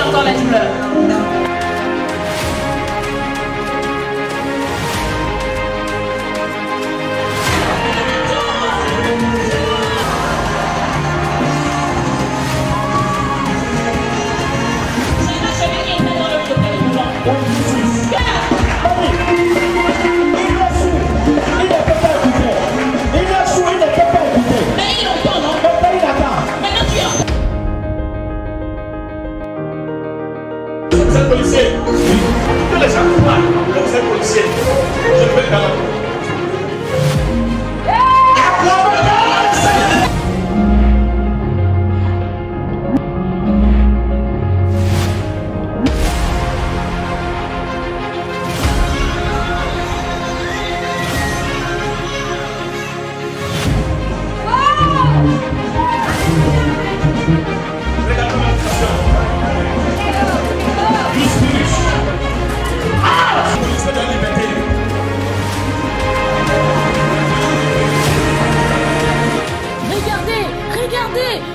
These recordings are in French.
encore les douleurs. Policier, que les gens parlent, vous êtes policier, je vais dans la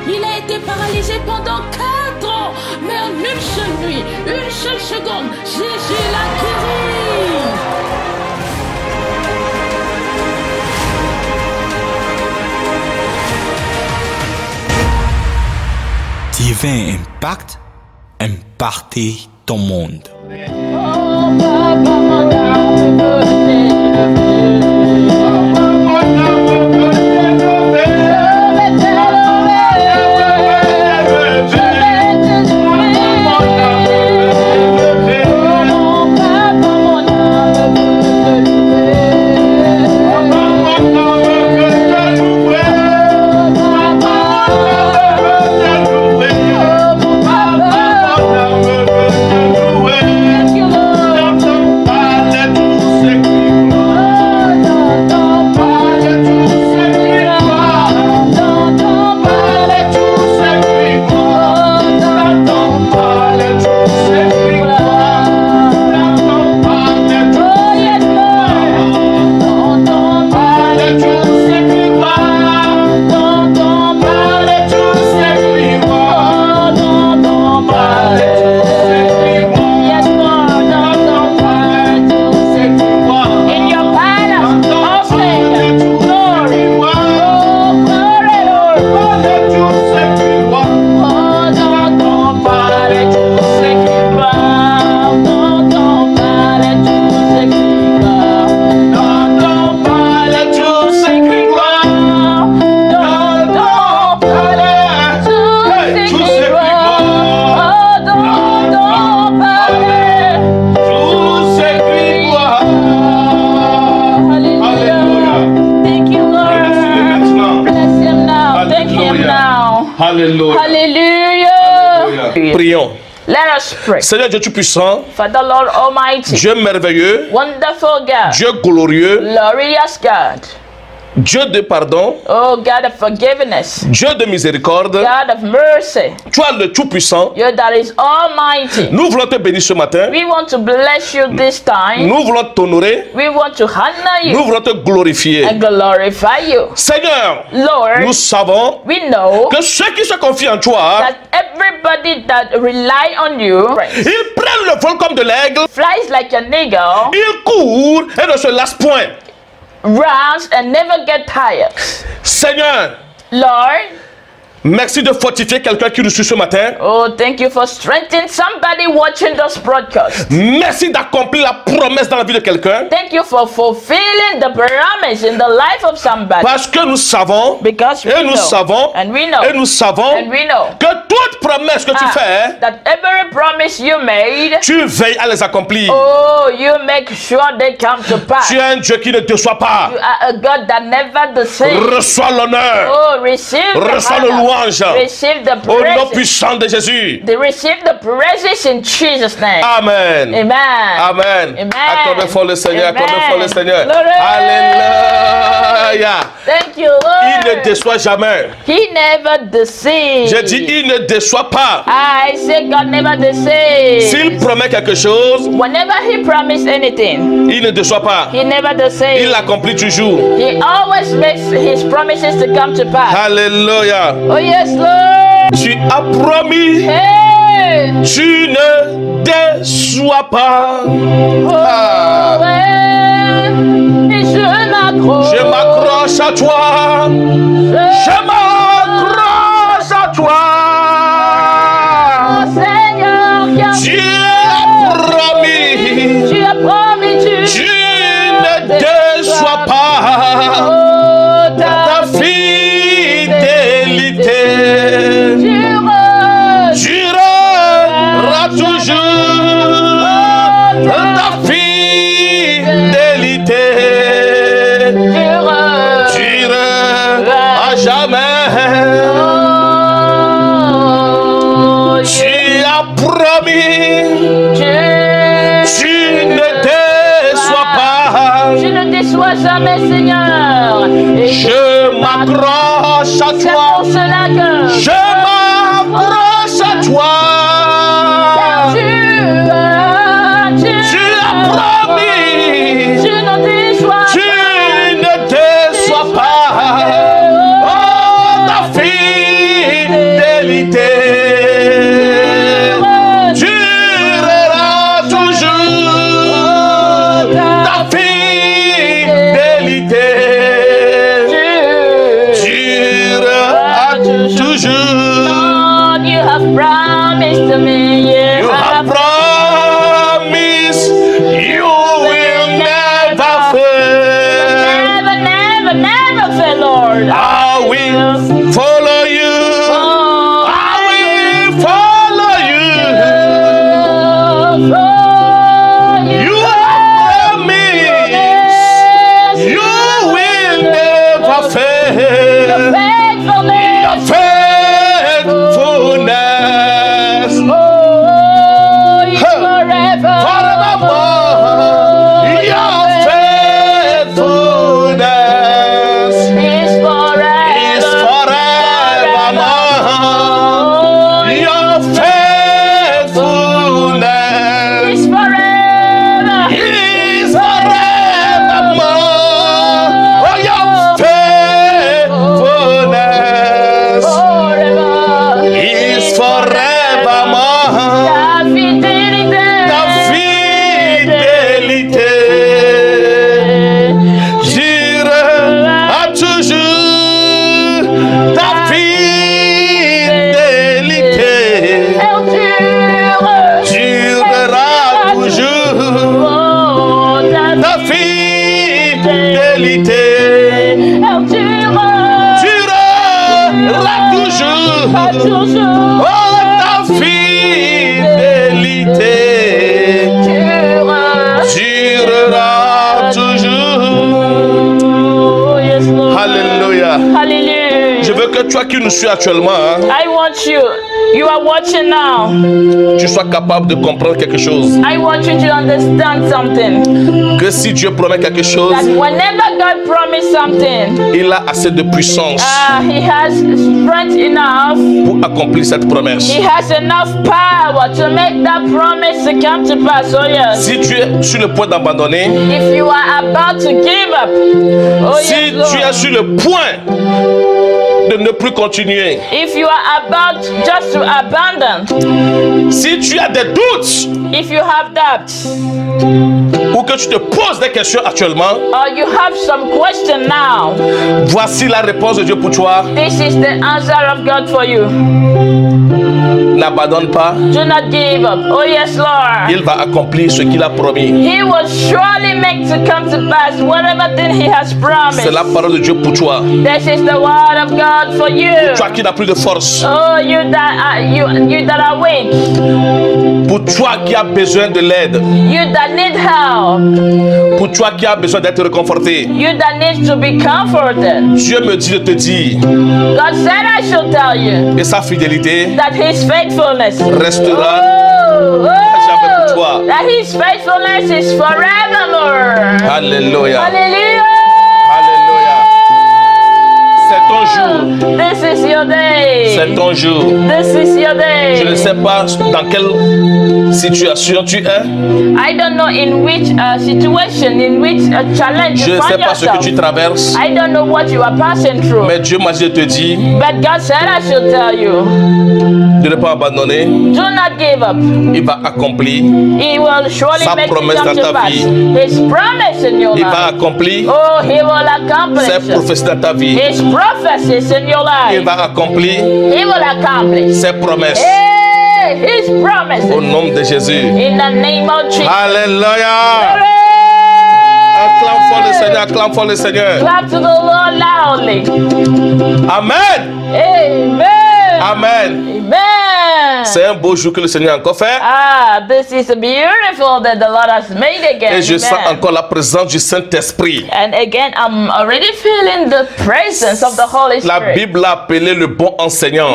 il a été paralysé pendant 4 ans, mais en une seule nuit, une seule seconde, Jésus l'a guéri. Divin Impact, impacter ton monde. Alléluia. Alléluia. Prions. Let us pray. Seigneur Dieu Tout-Puissant, Father Lord Almighty, Dieu merveilleux, wonderful God, Dieu glorieux, glorious God, Dieu de pardon, oh God of forgiveness, Dieu de miséricorde, God of mercy, tu es le Tout-Puissant. you that is Almighty. Nous voulons te bénir ce matin. We want to bless you this time. Nous voulons t'honorer. We want to honor Nous you voulons te glorifier. and glorify you. Seigneur, Lord, nous savons we know que ceux qui se confient en toi, that everybody that rely on you ils prennent le vol comme de l'aigle, flies like an eagle, ils courent et ne se lassent point. runs and never get tired. Seigneur, Lord, merci de fortifier quelqu'un qui nous suit ce matin. oh, thank you for strengthening somebody watching this broadcast. Merci d'accomplir la promesse dans la vie de quelqu'un. Thank you for fulfilling the promise in the life of somebody. Parce que nous savons, Because we et nous know, savons, and we know, et nous savons and we know que toute promesse que tu fais, that every promise you made, tu veilles à les accomplir. oh, you make sure they come to pass. Tu es un Dieu qui ne déçoit pas. You are a God that never deceives. Reçois l'honneur. Oh, receive Reçois the le honor. louange. Receive the Au nom praises. puissant de Jésus. They receive the praises in Jesus' name. Amen. Amen. Amen. Amen. Accordez fort le Seigneur. Amen. Accordez fort le Seigneur. Glory. Alléluia. Thank you, Lord. Il ne déçoit jamais. He never deceives. J'ai dit, il ne déçoit pas. I say God never deceives. S'il promet quelque chose, Whenever He promised anything, il ne déçoit pas. He never deceives. Il l'accomplit toujours. He always makes His promises to come to pass. Alléluia. Oh yes, Lord. Tu as promis Hey. Tu ne déçois pas. Je m'accroche à toi. Je m'accroche à toi. Seigneur, Tu as promis. Tu ne déçois pas. Ta fidélité durera toujours. Ta fidélité durera jamais. Tu as promis. Tu ne déçois pas. Je ne déçois jamais, Seigneur. Je m'accroche à C'est toi. pour cela que Je m'accroche à toi. Tu as promis. Je ne déçois Tu ne déçois pas. Oh, ta fidélité durera toujours. Ta fidélité durera toujours. Lord, you have promised to me. You have promised you will never fail. Never fail, Lord. I will follow you. I will follow you. You have promised you will never fail. Your faithfulness forevermore. Your faithfulness is forevermore. Your faithfulness is forevermore. Oh, your faithfulness is forevermore. Ta fidélité durera toujours. Ta fidélité durera toujours. Ta fidélité durera toujours. Oh, ta fidélité durera toujours. Alléluia. Hallelujah. Je veux que toi qui nous suis actuellement, hein, I want you are watching now. tu sois capable de comprendre quelque chose. I want you to understand something. Que si Dieu promet quelque chose, That whenever God promised something, il a assez de puissance He has strength enough. pour accomplir cette promesse. He has enough power to make that promise to come to pass. Oh yes. Si tu es sur le point d'abandonner, If you are about to give up, oh si yes, tu es Lord. sur le point de ne plus continuer, If you are about just to abandon, si tu as des doutes if you have doubts, ou que tu te poses des questions actuellement, or you have some question now, voici la réponse de Dieu pour toi. this is the answer of God for you. N'abandonne pas, Do not give up. Oh yes, Lord. il va accomplir ce qu'il a promis. He will surely make to come to pass whatever thing He has promised. C'est la parole de Dieu pour toi. This is the word of God for you. Toi qui n'as plus de force, Oh, you that are weak, pour toi qui as besoin de l'aide, you that need help, pour toi qui as besoin d'être réconforté, you that need to be comforted. Dieu me dit de te dire, God said I should tell you et sa fidélité that His faithfulness restera jamais pour toi. That His faithfulness is forevermore. Alléluia. Hallelujah. Alléluia. C'est ton jour. This is your day. C'est ton jour. This is your day. Je ne sais pas dans quel situation tu es. I don't know in which situation, in which challenge Je you ne sais find pas ce que yourself. tu traverses. I don't know what you are passing through. Mais Dieu m'a dit de te dire But God said I should tell you, de ne pas abandonner. do not give up. Il va accomplir. He will surely Sa make it promesse come dans to ta pass. vie. His promise in your Il va life. accomplir Oh, He will accomplish ses prophéties dans ta vie. His prophecies in your Il life. va accomplir He will accomplish ses promesses. His promises Au nom de Jésus. in the name of Jesus. Alléluia. Acclame fort le Seigneur, acclame fort le Seigneur. Clap to the Lord loudly. Amen. Amen. Amen. Amen. C'est un beau jour que le Seigneur a encore fait. Ah, this is beautiful that the Lord has made again. Et je sens Amen. encore la présence du Saint-Esprit. And again, I'm already feeling the presence of the Holy La Spirit. Bible l'a appelé le bon enseignant.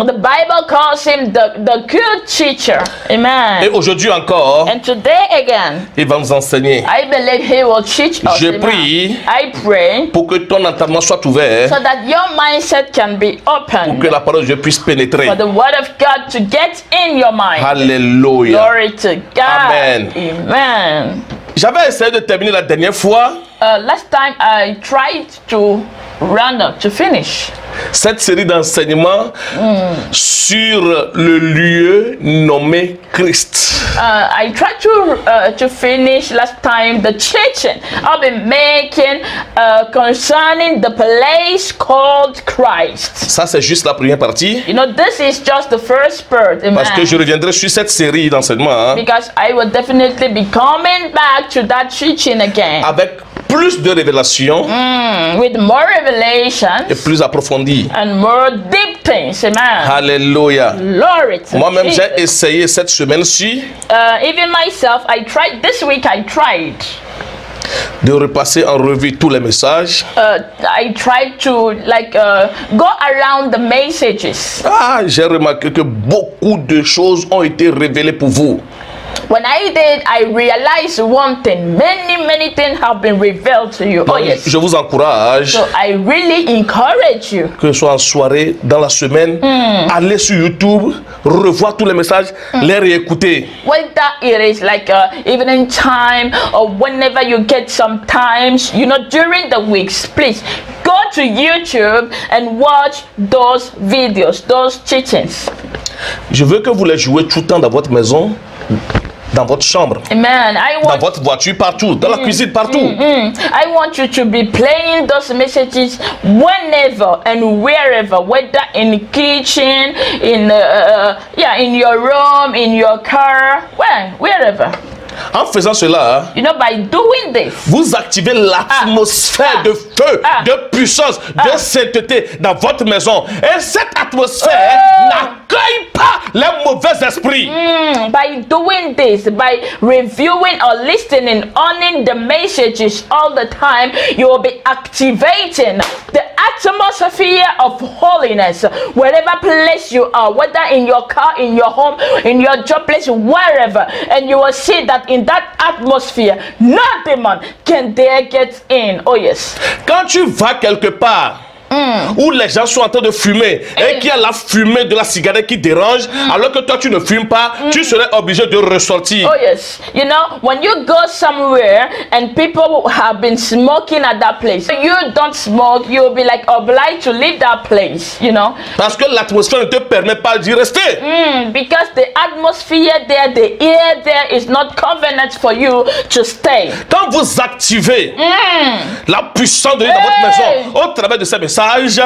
The Bible calls him the good teacher. Et Amen. aujourd'hui encore, And today again, il va nous enseigner. I believe he will teach us. Je Amen. prie I pray pour que ton entendement soit ouvert, so that your mindset can be pour que open la parole de Dieu puisse pénétrer. for the word of God to get in your mind. Alléluia. Glory to God. Amen. Amen. J'avais essayé de terminer la dernière fois Last time I tried to round up, to finish cette série d'enseignements sur le lieu nommé Christ. I tried to finish last time the teaching I've been making concerning the place called Christ. Ça, c'est juste la première partie. You know, this is just the first part, amen. Parce que je reviendrai sur cette série d'enseignements Because I will definitely be coming back to that teaching again avec plus de révélations with more revelation et plus approfondies. and more deep things, amen. Alléluia. Glory to Moi-même, Jesus. j'ai essayé cette semaine-ci Even myself, I tried this week. I tried. de repasser en revue tous les messages. I tried to go around the messages. Ah, j'ai remarqué que beaucoup de choses ont été révélées pour vous. When I did, I realized one thing. Many things have been revealed to you. Oh Donc, yes. je vous encourage, So I really encourage you. que ce soit en soirée, dans la semaine, allez sur YouTube, revoir tous les messages, les réécouter. Whether it is like evening time or whenever you get some times, you know, during the weeks, please go to YouTube and watch those videos, those teachings. Je veux que vous les jouez tout le temps dans votre maison, dans votre chambre, Amen. I dans want votre voiture, partout, dans la cuisine, partout. I want you to be playing those messages whenever and wherever, whether in the kitchen, in in your room, in your car, wherever. En faisant cela, You know, by doing this, vous activez l'atmosphère de feu, de puissance, de sainteté dans votre maison. Et cette atmosphère n'accueille pas les mauvais esprits. by doing this, by reviewing or listening, owning the messages all the time, you will be activating the atmosphere of holiness wherever place you are, whether in your car, in your home, in your job place, wherever, and you will see that in that atmosphere no demon can dare get in. Oh yes. Quand tu vas quelque part où les gens sont en train de fumer et qu'il y a la fumée de la cigarette qui dérange, alors que toi tu ne fumes pas, tu serais obligé de ressortir. Oh yes, you know, when you go somewhere and people have been smoking at that place, you don't smoke, you'll be like obliged to leave that place, you know, Parce que l'atmosphère ne te permet pas d'y rester. because the atmosphere there, the air there is not covenant for you to stay. Quand vous activez la puissance de Dieu dans votre maison au travers de ces messages,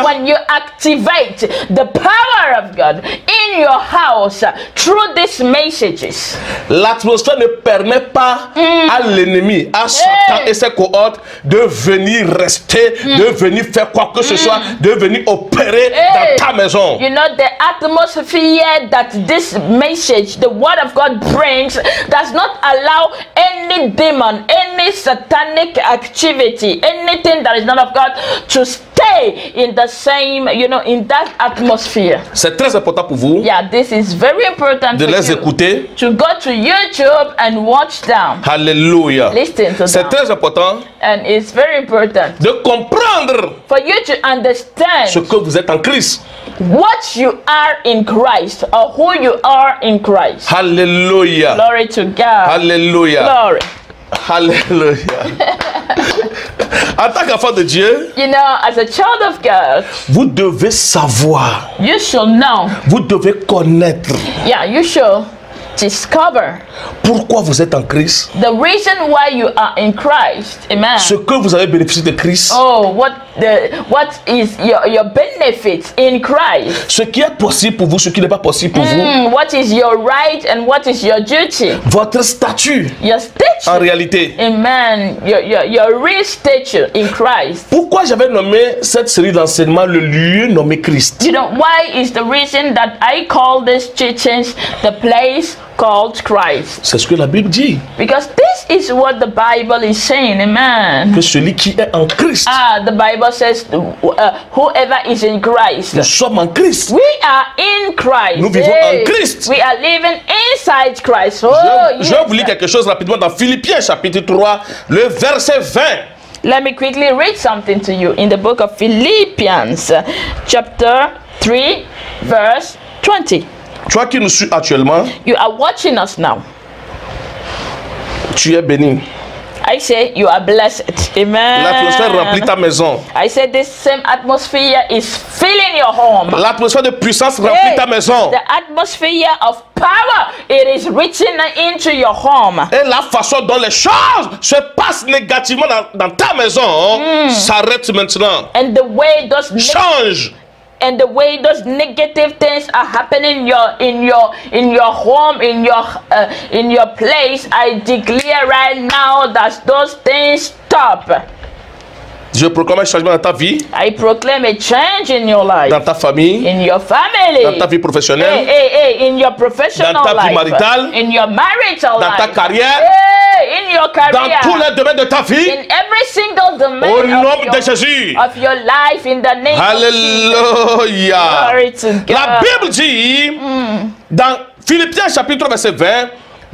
When you activate the power of God in your house through these messages, l'atmosphère ne permet pas à l'ennemi, à Satan et ses cohortes de venir rester, de venir faire quoi que ce soit, de venir opérer dans ta maison. you know, the atmosphere that this message, the word of God brings, does not allow any demon, any satanic activity, anything that is not of God to stay stay in the same, in that atmosphere. C'est très important pour vous Yeah, this is very important de for les you écouter. to go to YouTube and watch them. Alléluia. Listen to C'est them. très important And it's very important de comprendre for you to understand ce que vous êtes en Christ. what you are in Christ or who you are in Christ. Alléluia. Glory to God. Alléluia. Glory. Alléluia. En tant qu'enfant de Dieu, As a child of God, vous devez savoir, you should know. vous devez connaître Yeah, you should discover pourquoi vous êtes en Christ, the reason why you are in Christ. Amen. ce que vous avez bénéficié de Christ, Oh, what is your benefits in Christ? ce qui est possible pour vous, ce qui n'est pas possible pour vous, What is your right and what is your duty? votre statut Your en stature. réalité. Amen. Your real stature in Christ. Pourquoi j'avais nommé cette série d'enseignements le lieu nommé Christ? Why is the reason that I call this teachings the place called Christ? C'est ce que la Bible dit, Because this is what the Bible is saying. Amen. que celui qui est en Christ, The Bible says, whoever is in Christ. nous sommes en Christ. We are in Christ. Nous vivons en Christ. We are living inside Christ. Oh, Je vais vous lire quelque chose rapidement dans Philippiens chapitre 3, le verset 20. Let me quickly read something to you in the book of Philippians, chapter 3, verse 20. Toi qui nous suis actuellement, You are watching us now. tu es béni. I say you are blessed. L'atmosphère remplit Amen. ta maison. I said this same atmosphere is filling your home. L'atmosphère de puissance remplit Hey, ta maison. the atmosphere of power, it is reaching into your home. Et la façon dont les choses se passent négativement dans ta maison s'arrête maintenant. And the way those Change. and the way those negative things are happening in your home, in your place, I declare right now that those things stop. Je proclame un changement dans ta vie, I proclaim a change in your life, dans ta famille, in your family, dans ta vie professionnelle, in your professional dans ta vie life, maritale, in your marital dans ta life, carrière, in your dans career, tous les domaines de ta vie, in every single domain au nom of de Jésus. of your life, in the name of Jesus. Alléluia. Glory to God. La Bible dit dans Philippiens chapitre 3 verset 20,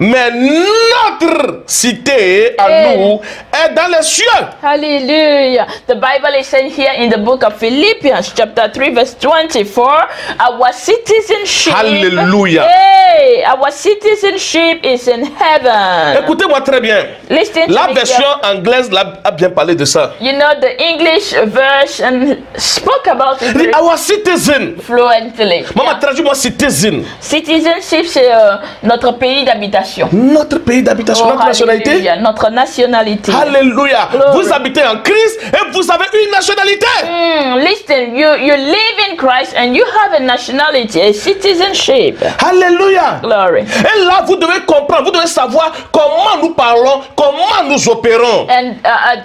mais notre cité à nous est dans les cieux. Hallelujah. The Bible is saying here in the book of Philippians chapter 3 verse 24, our citizenship. Hallelujah. Hey, our citizenship is in heaven. Écoutez-moi très bien. Listen to La me version carefully. anglaise a bien parlé de ça. The English version spoke about it very Our citizen. fluently. Maman, traduis-moi citizen. Citizenship, c'est notre pays d'habitation. Notre pays d'habitation, notre nationalité. Hallelujah. Notre nationalité. Alléluia. Glory. Vous habitez en Christ et vous avez une nationalité. Listen, you live in Christ and you have a nationality, a citizenship. Alléluia. Glory. Et là, vous devez comprendre, vous devez savoir comment nous parlons, comment nous opérons. And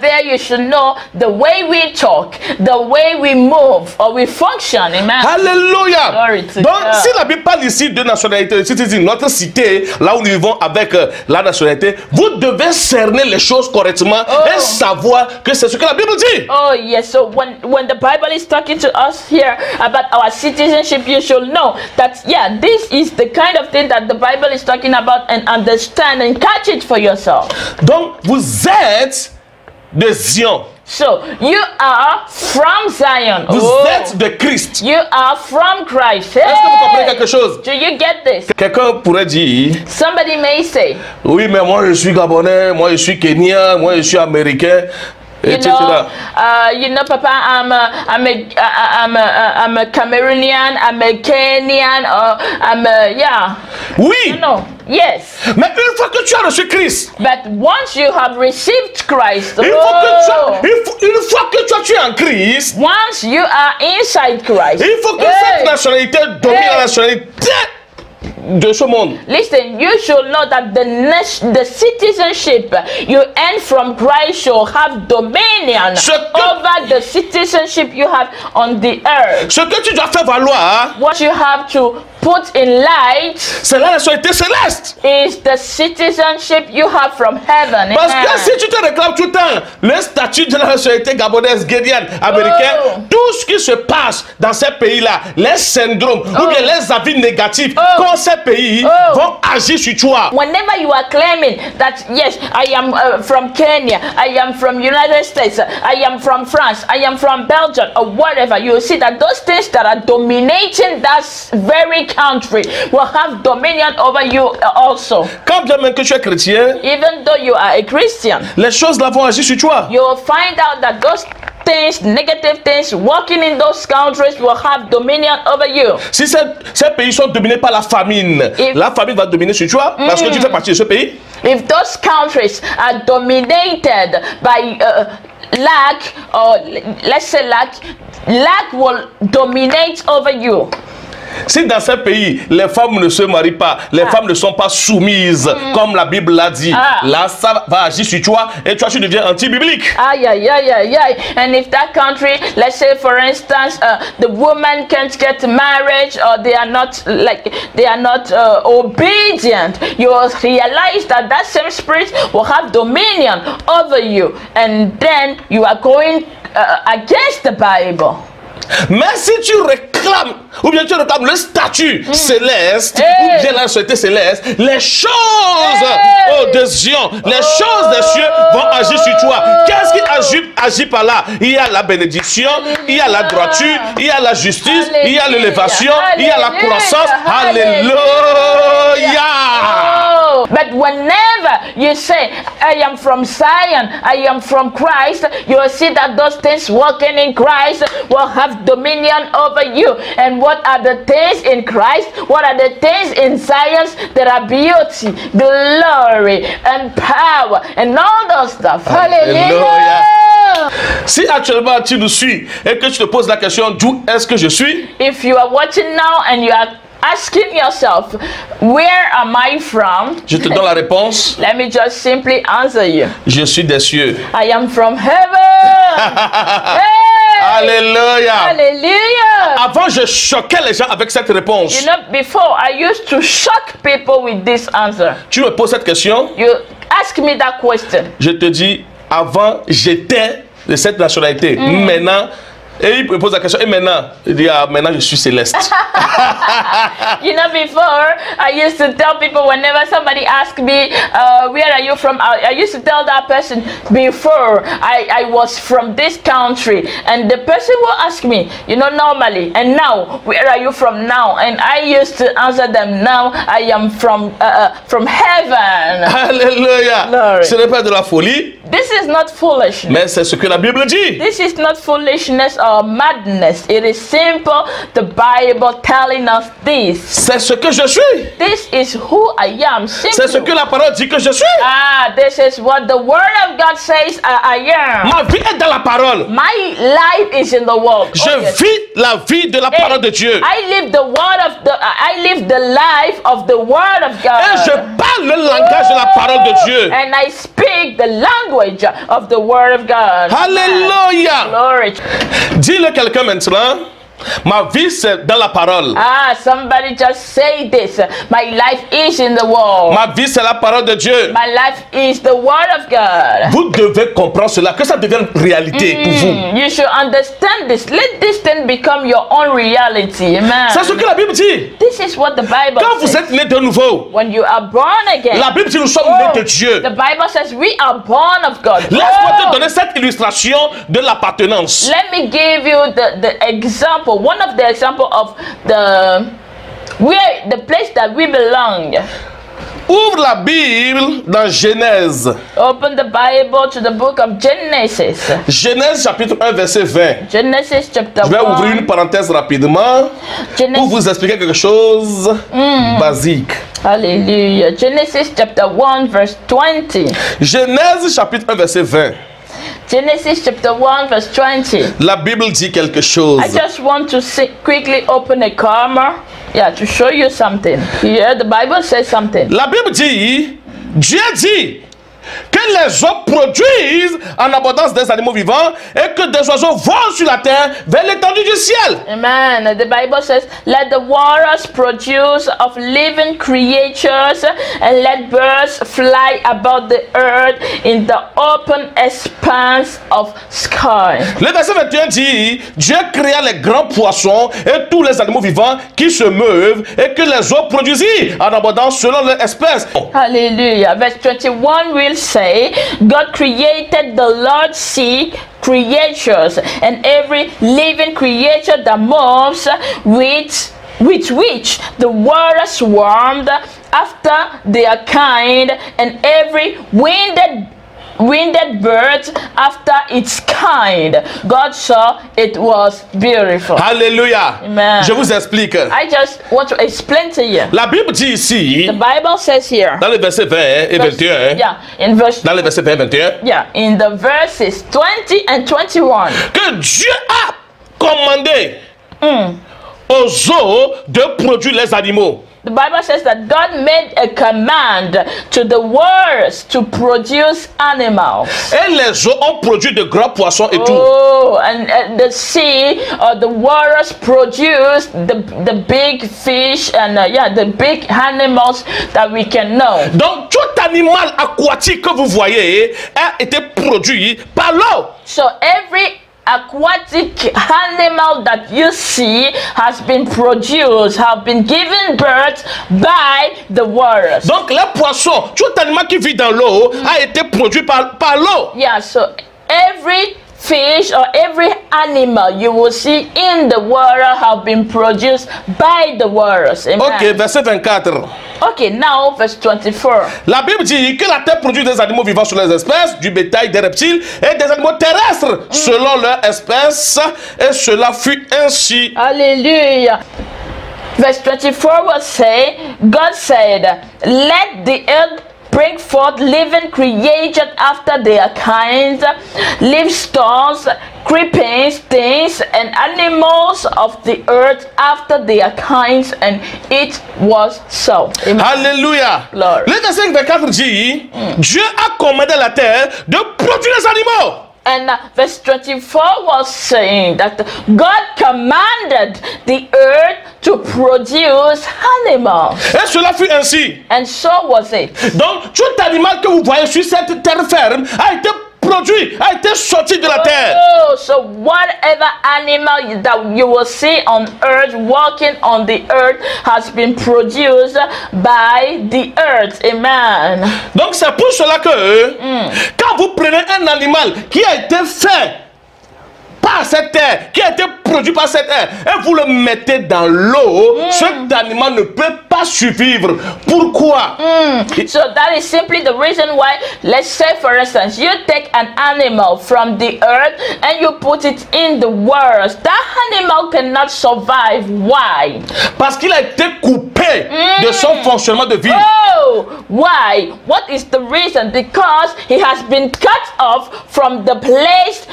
there you should know the way we talk, the way we move or we function. Amen. Alléluia. Glory to Donc, God. si la Bible parle ici de nationalité, citizen, notre cité, là où nous vivons avec la nationalité, vous devez cerner les choses correctement et savoir que c'est ce que la Bible dit. Oh yes, so when the Bible is talking to us here about our citizenship, you should know that this is the kind of thing that the Bible is talking about, and understand and catch it for yourself. Donc, vous êtes de Zion. So you are from Zion. Vous êtes de Christ. You are from Christ. Est-ce que vous comprenez Hey! quelque chose? Do you get this? Quelqu'un pourrait dire, Somebody may say, oui, mais moi je suis Gabonais, moi je suis Kenyan, moi je suis Américain, etc. Papa, I'm a Cameroonian, I'm a Kenyan, or Oui, yes. mais une fois que tu as reçu Christ, But once you have received Christ, une fois que tu es en Christ, once you are inside Christ, il faut que cette nationalité domine la nationalité de ce monde. listen, you should know that the citizenship you earn from Christ shall have dominion over the citizenship you have on the earth. Ce que tu dois faire valoir, What you have to put in light c'est la nationalité céleste. is the citizenship you have from heaven. Parce Amen. que si tu te réclames tout le temps le statut de la nationalité gabonaise, guédienne, américaine, tout ce qui se passe dans ces pays-là, les syndromes ou bien les avis négatifs qu'ont ces pays vont agir sur toi. Whenever you are claiming that, yes, I am from Kenya, I am from United States, I am from France, I am from Belgium, or whatever, you will see that those things that are dominating that very country will have dominion over you also. Quand bien même que tu es chrétien, Even though you are a Christian, les choses là vont agir sur toi. you will find out that those things, negative things, working in those countries will have dominion over you. Si ces pays sont dominés par la famine, la famine va dominer sur toi parce que tu fais partie de ce pays. If those countries are dominated by lack, or let's say lack will dominate over you. Si dans ces pays, les femmes ne se marient pas, les femmes ne sont pas soumises, comme la Bible l'a dit, là, ça va agir sur toi et toi, tu deviens anti-biblique. Aye. And if that country, let's say for instance, the woman can't get marriage, or they are not obedient, you will realize that that same spirit will have dominion over you, and then you are going against the Bible. Mais si tu réclames, ou bien tu réclames le statut céleste, ou bien la société céleste, les choses des Zion, les choses des cieux vont agir sur toi. Qu'est-ce qui agit par là? Il y a la bénédiction, il y a la droiture, il y a la justice, il y a l'élévation, il y a la croissance. Alléluia! But whenever you say, I am from Zion, I am from Christ, you will see that those things working in Christ will have dominion over you. And what are the things in Christ? What are the things in Zion? There are beauty, glory, and power, and all those stuff. Hallelujah! Si actuellement tu nous suis et que tu te poses la question d'où est-ce que je suis? If you are watching now and you are asking yourself, where am I from? Je te donne la réponse. Let me just simply answer you. Je suis des cieux. I am from heaven. Hey! Alléluia. Hallelujah. Avant, je choquais les gens avec cette réponse. You know, before I used to shock people with this answer. Tu me poses cette question. You ask me that question. Je te dis, avant, j'étais de cette nationalité. Maintenant, et il me pose la question, et maintenant? Il dit, ah, maintenant je suis céleste. You know, before I used to tell people whenever somebody asked me, where are you from? I used to tell that person, before I was from this country, and the person will ask me, you know, normally, and now, where are you from now? And I used to answer them, now I am from heaven. Alléluia. Glory. Ce n'est pas de la folie, This is not foolishness. mais c'est ce que la Bible dit. This is not foolishness or madness. It is simple. The Bible telling us this. C'est ce que je suis. This is who I am. C'est ce Simply. que la parole dit que je suis. This is what the Word of God says I am. Ma vie est dans la parole. My life is in the Word. Je vis la vie de la parole de Dieu. I live the word of the. I live the life of the Word of God. Et je parle le langage de la parole de Dieu. And I speak the language of the Word of God. Alléluia. Glory. Dis-le quelqu'un maintenant. Ma vie c'est dans la parole. Somebody just say this. My life is in the Word. Ma vie c'est la parole de Dieu. My life is the Word of God. Vous devez comprendre cela, que ça devienne réalité pour vous. You should understand this. Let this thing become your own reality. Amen. C'est ce que la Bible dit. This is what the Bible Quand vous says. êtes né de nouveau, When you are born again, la Bible dit nous sommes nés de Dieu. the Bible says we are born of God. Laisse-moi te donner cette illustration de l'appartenance. Let me give you the example, one of the example of the place that we belong. Ouvre la Bible dans Genèse. Open the Bible to the book of Genesis. Genèse chapitre 1 verset 20. Genesis chapter Je vais 1. ouvrir une parenthèse rapidement pour Genesis, vous expliquer quelque chose basique. hallelujah. Genesis chapter 1 verse 20. Genèse chapitre 1 verset 20. Genesis chapter 1 verse 20. La Bible dit quelque chose. I just want to quickly open a camera, to show you something. Here the Bible says something. La Bible dit, Dieu dit que les eaux produisent en abondance des animaux vivants et que des oiseaux volent sur la terre vers l'étendue du ciel. Amen. The Bible says, let the waters produce of living creatures and let birds fly about the earth in the open expanse of sky. Le verset 21 dit, Dieu créa les grands poissons et tous les animaux vivants qui se meuvent et que les eaux produisent en abondance selon leur espèce. Hallelujah. Verse 21 will say, God created the large sea creatures and every living creature that moves with which the water swarmed after their kind, and every winged bird after its kind. God saw it was beautiful. Alléluia. Amen. Je vous explique. I just want to explain to you. La Bible dit ici, The Bible says here, dans les versets 20 et 21, yeah, in verse, dans les versets 20 et 21, yeah, in the verses 20 and 21, que Dieu a commandé aux eaux de produire les animaux. the Bible says that God made a command to the waters to produce animals. Et les eaux ont produit de grands poissons et tout. Oh, and the sea or the waters produce the big fish and yeah, the big animals that we can know. Donc tout animal aquatique que vous voyez a été produit par l'eau. So every aquatic animal that you see has been produced, have been given birth by the waters. Donc les poissons, tout animal qui vit dans l'eau a été produit par l'eau. Yeah, so every fish or every animal you will see in the water have been produced by the waters. Amen. Ok, verset 24. Okay, now verse 24. La Bible dit que la terre produit des animaux vivants sur les espèces, du bétail, des reptiles et des animaux terrestres selon leur espèce, et cela fut ainsi. Hallelujah. Verse 24 will say, God said, let the earth bring forth living creatures after their kinds, livestock, creeping things, and animals of the earth after their kinds, and it was so. Amen. Alléluia. Glory. Le verset 24 dit, Dieu a commandé à la terre de produire les animaux. And verse 24 was saying that God commanded the earth to produce animals. Et cela fut ainsi. And so was it. Donc tout animal que vous voyez sur cette terre ferme a été produit, a été sorti de la terre. Oh, so whatever animal that you will see on earth, walking on the earth, has been produced by the earth. Amen. Donc c'est pour cela que quand vous prenez un animal qui a été fait par cette terre, qui a été produit par cette terre, et vous le mettez dans l'eau, cet animal ne peut pas survivre. Pourquoi? So that is simply the reason why, let's say for instance, you take an animal from the earth and you put it in the waters. That animal cannot survive. Why? Parce qu'il a été coupé de son fonctionnement de vie. Oh, why? What is the reason? Because he has been cut off from the place,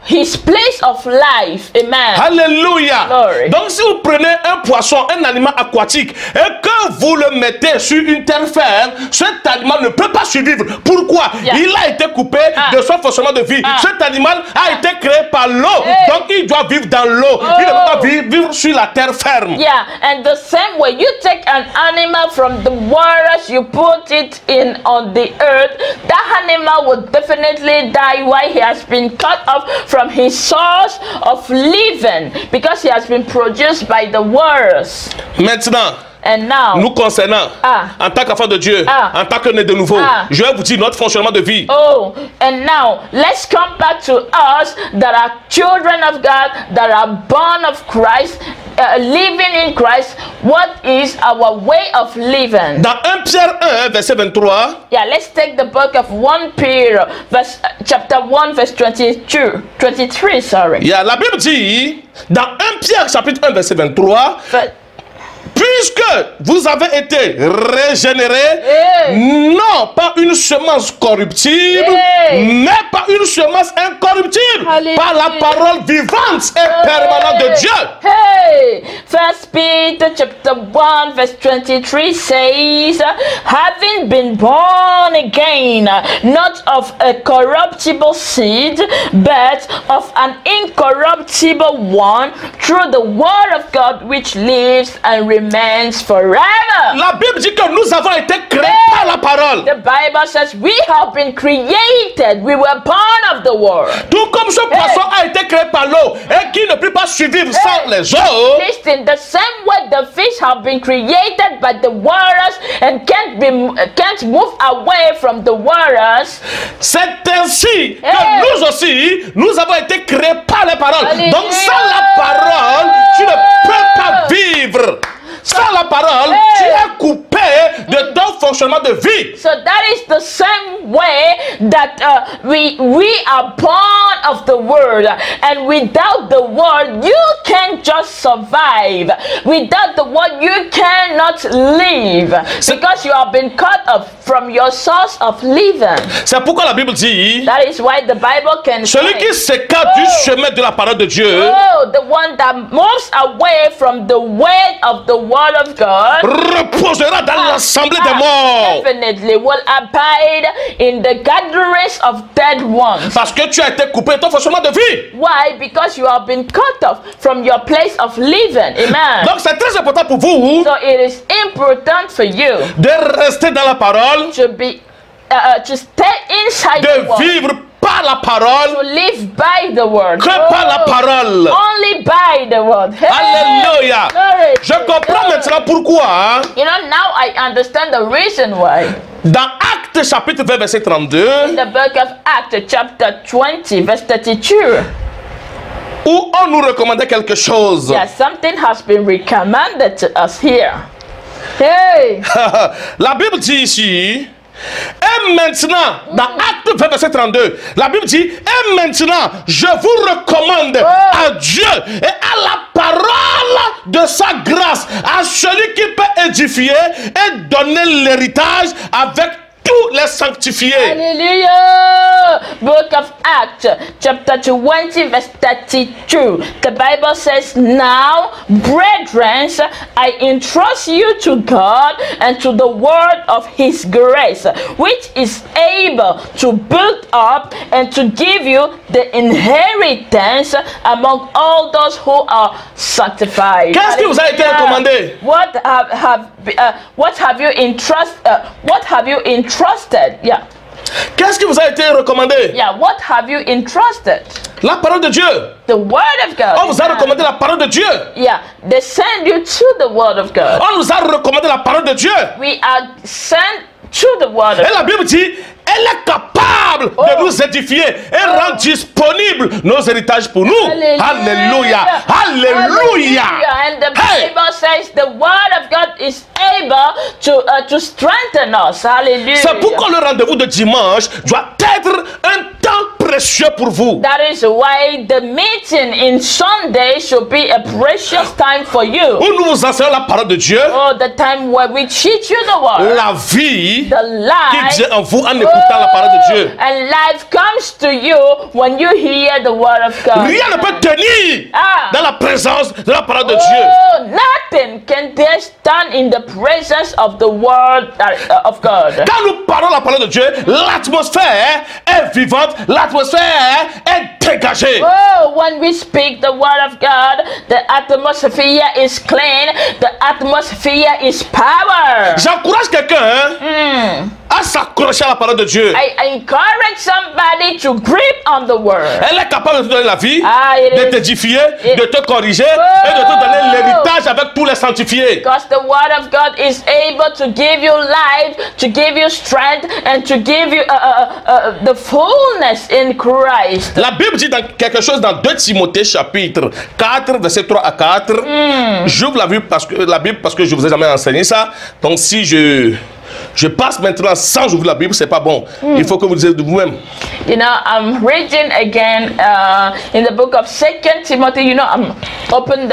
his place of life. Amen. Alléluia. Glory. Donc si vous prenez un poisson, un animal aquatique, et que vous le mettez sur une terre ferme, cet animal ne peut pas survivre. Pourquoi? Yeah. Il a été coupé de son fonctionnement de vie. Cet animal a été créé par l'eau. Hey. Donc il doit vivre dans l'eau. Il ne peut pas vivre sur la terre ferme. Yeah, and the same way you take an animal from the waters, you put it in on the earth, that animal will definitely die while he has been cut off from his source of living, because he has been produced by the waters. Maintenant, And now, nous concernant, en tant qu'enfant de Dieu, en tant que né de nouveau, je vais vous dire notre fonctionnement de vie. oh, and now let's come back to us that are children of God, that are born of Christ, living in Christ. What is our way of living? Dans 1 Pierre 1, verset 23, Yeah, let's take the book of 1 Peter, chapter 1, verse 23, sorry. la Bible dit, dans 1 Pierre chapitre 1, verset 23, puisque vous avez été régénérés, non pas une semence corruptible, mais pas une semence incorruptible, par la parole vivante et permanente de Dieu. Hey, First Peter chapter 1 verse 23 says, having been born again, not of a corruptible seed, but of an incorruptible one, through the word of God which lives and remains forever. La Bible dit que nous avons été créés par la parole. The Bible says we have been created. We were born of the word. Tout comme ce poisson a été créé par l'eau et qui ne peut pas survivre sans les eaux. Listen, the same way the fish have been created by the waters and can't move away from the waters. C'est ainsi que nous aussi, nous avons été créés par les paroles. Alléluia. Donc sans la parole, tu ne peux pas vivre. Sans la parole, tu es coupé de ton fonctionnement de vie. So that is the same way that we are born of the word, and without the word you can't just survive. Without the word you cannot live, because you have been cut off from your source of living. C'est pourquoi la Bible dit, That is why the Bible can celui say, qui s'écarte du chemin de la parole de Dieu the one that moves away from the way of the word of God reposera dans l'assemblée des morts. definitely will abide in the gatherings of dead ones. Parce que tu as été coupé de ton fonctionnement de vie. Why? Because you have been cut off from your place of living. Amen. Donc c'est très important pour vous So it is important for you de rester dans la parole, to be to stay inside the de word, vivre par la parole, to live by the word, que par la parole. only by the word. Hey! Alléluia. Glory Je to comprends God. maintenant pourquoi You know, now I understand the reason why. dans Actes chapitre 20 verset 32 In the book of Acts chapter 20 verse 32, où on nous recommandait quelque chose. yeah, something has been recommended to us here. Hey! La Bible dit ici, et maintenant, dans Acte 20 verset 32, la Bible dit, et maintenant, je vous recommande à Dieu et à la parole de sa grâce, à celui qui peut édifier et donner l'héritage avec tous les sanctifiés. Hallelujah! Book of Acts, chapter 20, verse 32. The Bible says, now, brethren, I entrust you to God and to the word of his grace, which is able to build up and to give you the inheritance among all those who are sanctified. Qu'est-ce qui vous a été recommandé? What have you entrusted? Yeah. Qu'est-ce qui vous a été recommandé? Yeah, what have you entrusted? La parole de Dieu. The word of God. On vous a recommandé la parole de Dieu. Yeah, they send you to the word of God. On nous a recommandé la parole de Dieu. We are sent to the word of Et la Bible dit, elle est capable de nous édifier et rendre disponible nos héritages pour nous. Alléluia. Alléluia. And the Hey. Bible says the word of God is able to strengthen us. Hallelujah. C'est pourquoi le rendez-vous de dimanche doit être un temps précieux pour vous. That is why the meeting in Sunday should be a precious time for you. Où nous vous enseignons la parole de Dieu, Oh, the time where we teach you the word, la vie the qui life. vient en vous en écoutant la parole de Dieu. And life comes to you when you hear the word of God. Rien ne peut tenir dans la présence de la parole de Dieu. Oh, nothing can dare stand in the presence of the word of God. Quand nous parlons la parole de Dieu, l'atmosphère est vivante, l'atmosphère est dégagée. Oh, when we speak the word of God, the atmosphere is clean, the atmosphere is power. J'encourage quelqu'un à s'accrocher à la parole de Dieu. I encourage somebody to grip on the word. Elle est capable de te donner la vie, It de is t'édifier, de te corriger et de te donner l'héritage avec tous les sanctifiés. because the word of God is able to give you life, to give you strength, and to give you the fullness in Christ. La Bible dit dans quelque chose dans 2 Timothée chapitre 4 verset 3 à 4. J'ouvre la Bible parce que je vous ai jamais enseigné ça. Donc si je Je passe maintenant sans ouvrir la Bible, c'est pas bon. Il faut que vous disiez de vous-même. You know, I'm reading again in the book of 2 Timothy. You know, I'm opening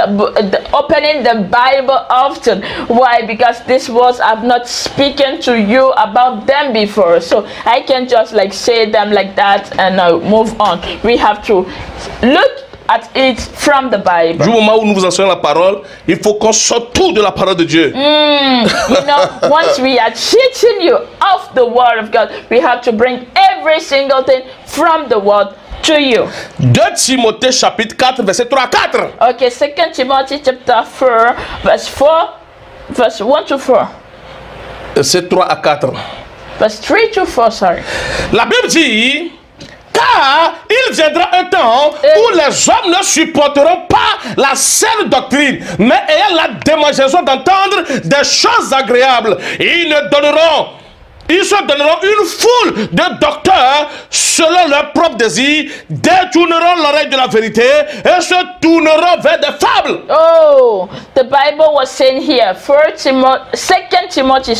the Bible often. Why? Because these words I've not spoken to you about them before. So I can just like say them like that and move on. We have to look at it from the Bible. Du moment où nous vous enseignons la parole, il faut qu'on sorte tout de la parole de Dieu. You know, once we are teaching you of the Word of God, we have to bring every single thing from the Word to you. 2 Timothée chapitre 4, verset 3 à 4. Okay, 2 Timothy chapter 4, verse 1 to 4. Verset 3 à 4. Verse 3 to 4, sorry. La Bible dit, car il viendra un temps où les hommes ne supporteront pas la saine doctrine, mais ayant la démangeaison d'entendre des choses agréables. Ils se donneront une foule de docteurs selon leur propre désir, détourneront l'oreille de la vérité et se tourneront vers des fables. Oh, the Bible was saying here, 2 Timothy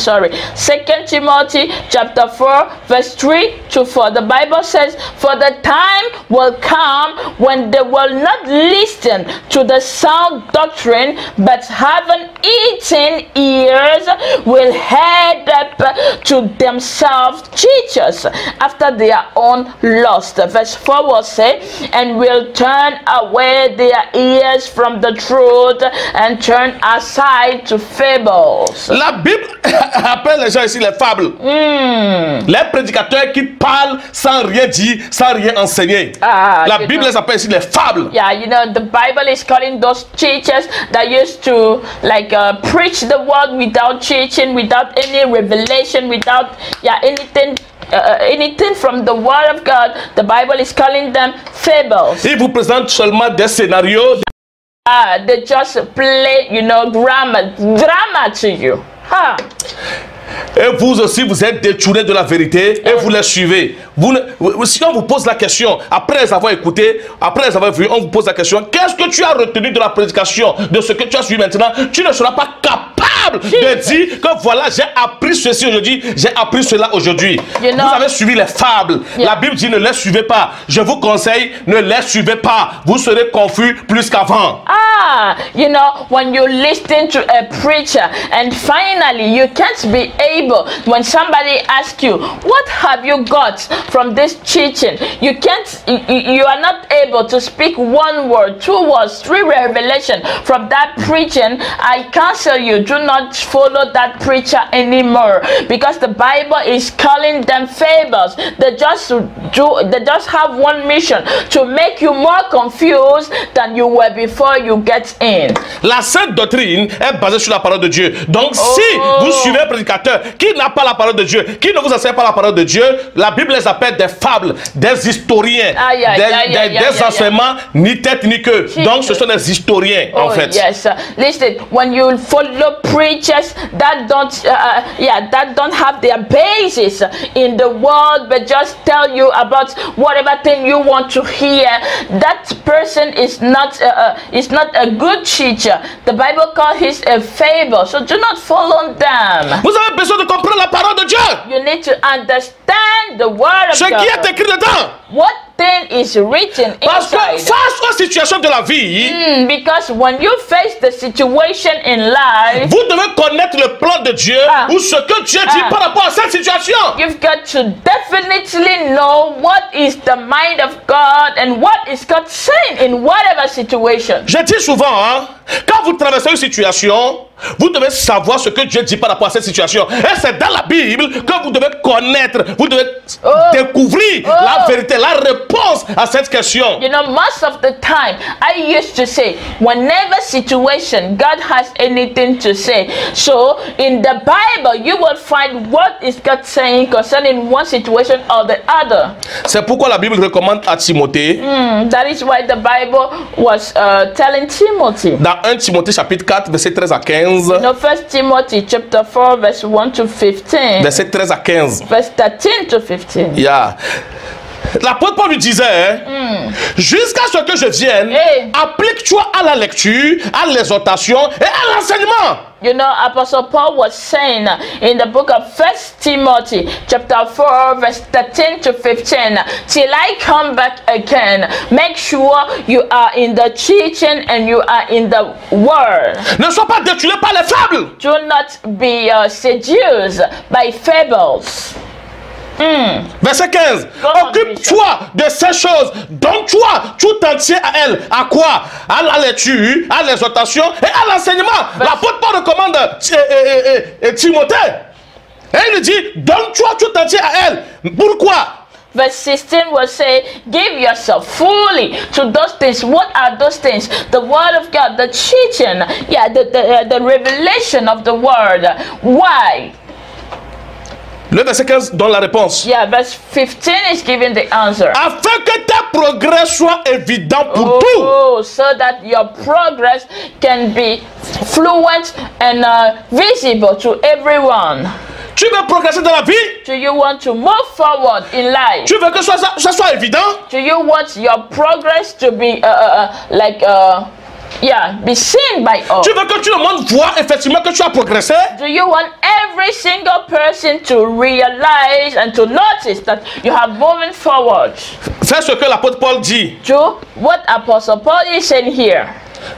chapter 4, verse 3 to 4. The Bible says, for the time will come when they will not listen to the sound doctrine, but having eaten ears will head up to themselves teachers after their own lust. Verse 4 will say, and will turn away their ears from the truth and turn aside to fables. La Bible appelle les gens ici les fables. Les prédicateurs qui parlent sans rien dire, sans rien enseigner. La Bible les appelle ici les fables. Yeah, you know, the Bible is calling those teachers that used to like preach the word without teaching, without any revelation, without anything from the Word of God. The Bible is calling them fables. Ils vous présentent seulement des scénarios. They just play, you know, drama to you. Et vous aussi, vous êtes détournés de la vérité et vous les suivez. Si on vous pose la question, après les avoir écoutés, après les avoir vus, on vous pose la question, qu'est-ce que tu as retenu de la prédication, de ce que tu as suivi maintenant? Tu ne seras pas capable de dire que voilà, j'ai appris ceci aujourd'hui, j'ai appris cela aujourd'hui. Vous avez suivi les fables. La Bible dit ne les suivez pas. Je vous conseille, ne les suivez pas. Vous serez confus plus qu'avant. You know, when you listen to a preacher and finally you can't be able, when somebody asks you, what have you got from this teaching? You are not able to speak one word, 2 words, 3 revelation from that preaching. I counsel you, do not follow that preacher anymore, because the Bible is calling them fables. They just have one mission, to make you more confused than you were before you get in. La sainte doctrine est basée sur la parole de Dieu. Donc si vous suivez un prédicateur qui n'a pas la parole de Dieu, qui ne vous enseigne pas la parole de Dieu, la Bible les appelle des fables, des historiens, des enseignements ni tête ni queue. Donc ce sont des historiens en fait. Yes, listen, when you follow preachers that don't have their basis in the world, but just tell you about whatever thing you want to hear, that person is not a good teacher. The Bible calls him a fable, so do not follow them. Vous avez besoin de comprendre la parole de Dieu. You need to understand the word of God. Ce qui est écrit dedans. What thing is written Parce que inside. face aux situations de la vie, because when you face the situation in life, vous devez connaître le plan de Dieu ou ce que Dieu dit par rapport à cette situation. You've got to definitely know what is the mind of God and what is God saying in whatever situation. Je dis souvent, quand vous traversez une situation, vous devez savoir ce que Dieu dit par rapport à cette situation. Et c'est dans la Bible que vous devez connaître, vous devez découvrir la vérité, la réponse à cette question. You know, most of the time, I used to say, whenever situation, God has anything to say. So, in the Bible, you will find what is God saying concerning one situation or the other. C'est pourquoi la Bible recommande à Timothée. That is why the Bible was telling Timothy. Dans 1 Timothée chapitre 4, verset 13 à 15. No, 1 Timothy chapter 4, verse 1 to 15. Verset 13 à 15. Verse 13 to 15. Yeah. L'apôtre Paul lui disait, jusqu'à ce que je vienne, Hey. applique-toi à la lecture, à l'exhortation et à l'enseignement. You know, Apostle Paul was saying in the book of 1 Timothy, chapter 4, verse 13 to 15, till I come back again, make sure you are in the teaching and you are in the word. Ne sois pas détourné par les fables. Do not be seduced by fables. Verset 15. Go on, Occupe-toi de ces choses. Donne-toi tout entier à elle. À quoi? À la lecture, à l'exhortation et à l'enseignement. L'apôtre Paul recommande Timothée. Et il lui dit, donne-toi tout entier à elle. Pourquoi? Verse 16 will say, give yourself fully to those things. What are those things? The word of God, the teaching, the revelation of the word. Why? Le verset 15 donne la réponse. Yeah, verse 15 is giving the answer. Afin que tes progrès soient évidents pour tout. Oh, so that your progress can be fluent and visible to everyone. Tu veux progresser dans la vie? Do you want to move forward in life? Tu veux que ça soit évident? Do you want your progress to be be seen by all? Tu veux que tout le monde voit effectivement que tu as progressé? Do you want every single person to realize and to notice that you have moving forward? Fais ce que l'apôtre Paul dit. Do what Apostle Paul is saying here.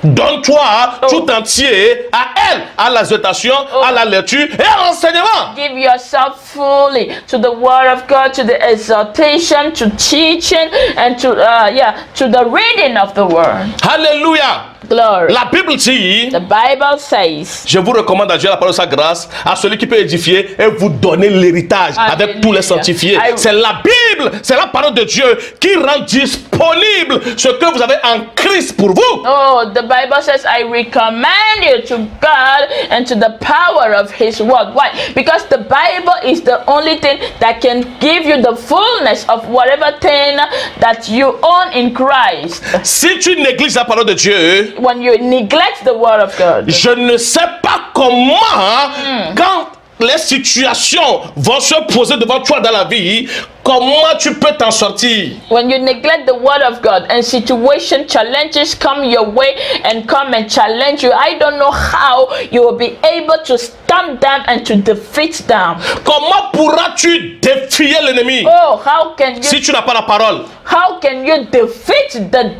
Donne-toi tout entier à elle, à l'exhortation, à la lecture et à l'enseignement. Give yourself fully to the word of God, to the exhortation, to teaching, and to the reading of the word. Alléluia. Glory. La Bible dit, The Bible says, je vous recommande à Dieu la parole de sa grâce, à celui qui peut édifier et vous donner l'héritage avec tous les sanctifiés. C'est la Bible, c'est la parole de Dieu qui rend disponible ce que vous avez en Christ pour vous. oh, the Bible says, I recommend you to God and to the power of His word. Why? Because the Bible is the only thing that can give you the fullness of whatever thing that you own in Christ. Si tu négliges la parole de Dieu, When you neglect the word of God, je ne sais pas comment, quand les situations vont se poser devant toi dans la vie, comment tu peux t'en sortir? when you neglect the word of God and situation challenges come your way and come and challenge you, I don't know how you will be able to stand them and to defeat them. Comment pourras-tu défier l'ennemi Oh, how can si you tu n'as pas la parole? defeat the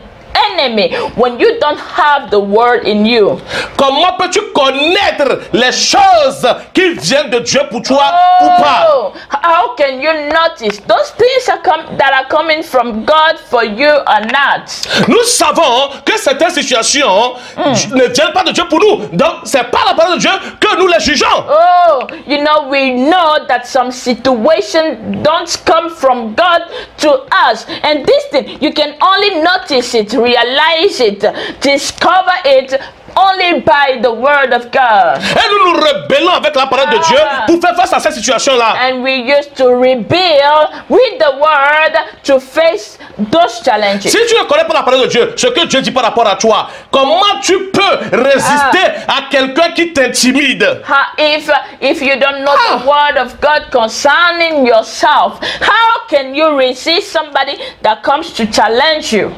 enemy when you don't have the word in you? Comment peux-tu connaître les choses qui viennent de Dieu pour toi ou pas? Oh, how can you notice those things that are coming from God for you or not? Nous savons que certaines situations ne viennent pas de Dieu pour nous. Donc, c'est par la parole de Dieu que nous les jugeons. Oh, you know, we know that some situations don't come from God to us. And this thing, you can only notice it, realize it, discover it only by the word of God. Et nous nous rebellons avec la parole de Dieu pour faire face à cette situation-là. And we used to rebel with the word to face those challenges. Si tu ne connais pas la parole de Dieu, ce que Dieu dit par rapport à toi, comment tu peux résister à quelqu'un qui t'intimide? If you don't know the word of God concerning yourself, how can you resist somebody that comes to challenge you?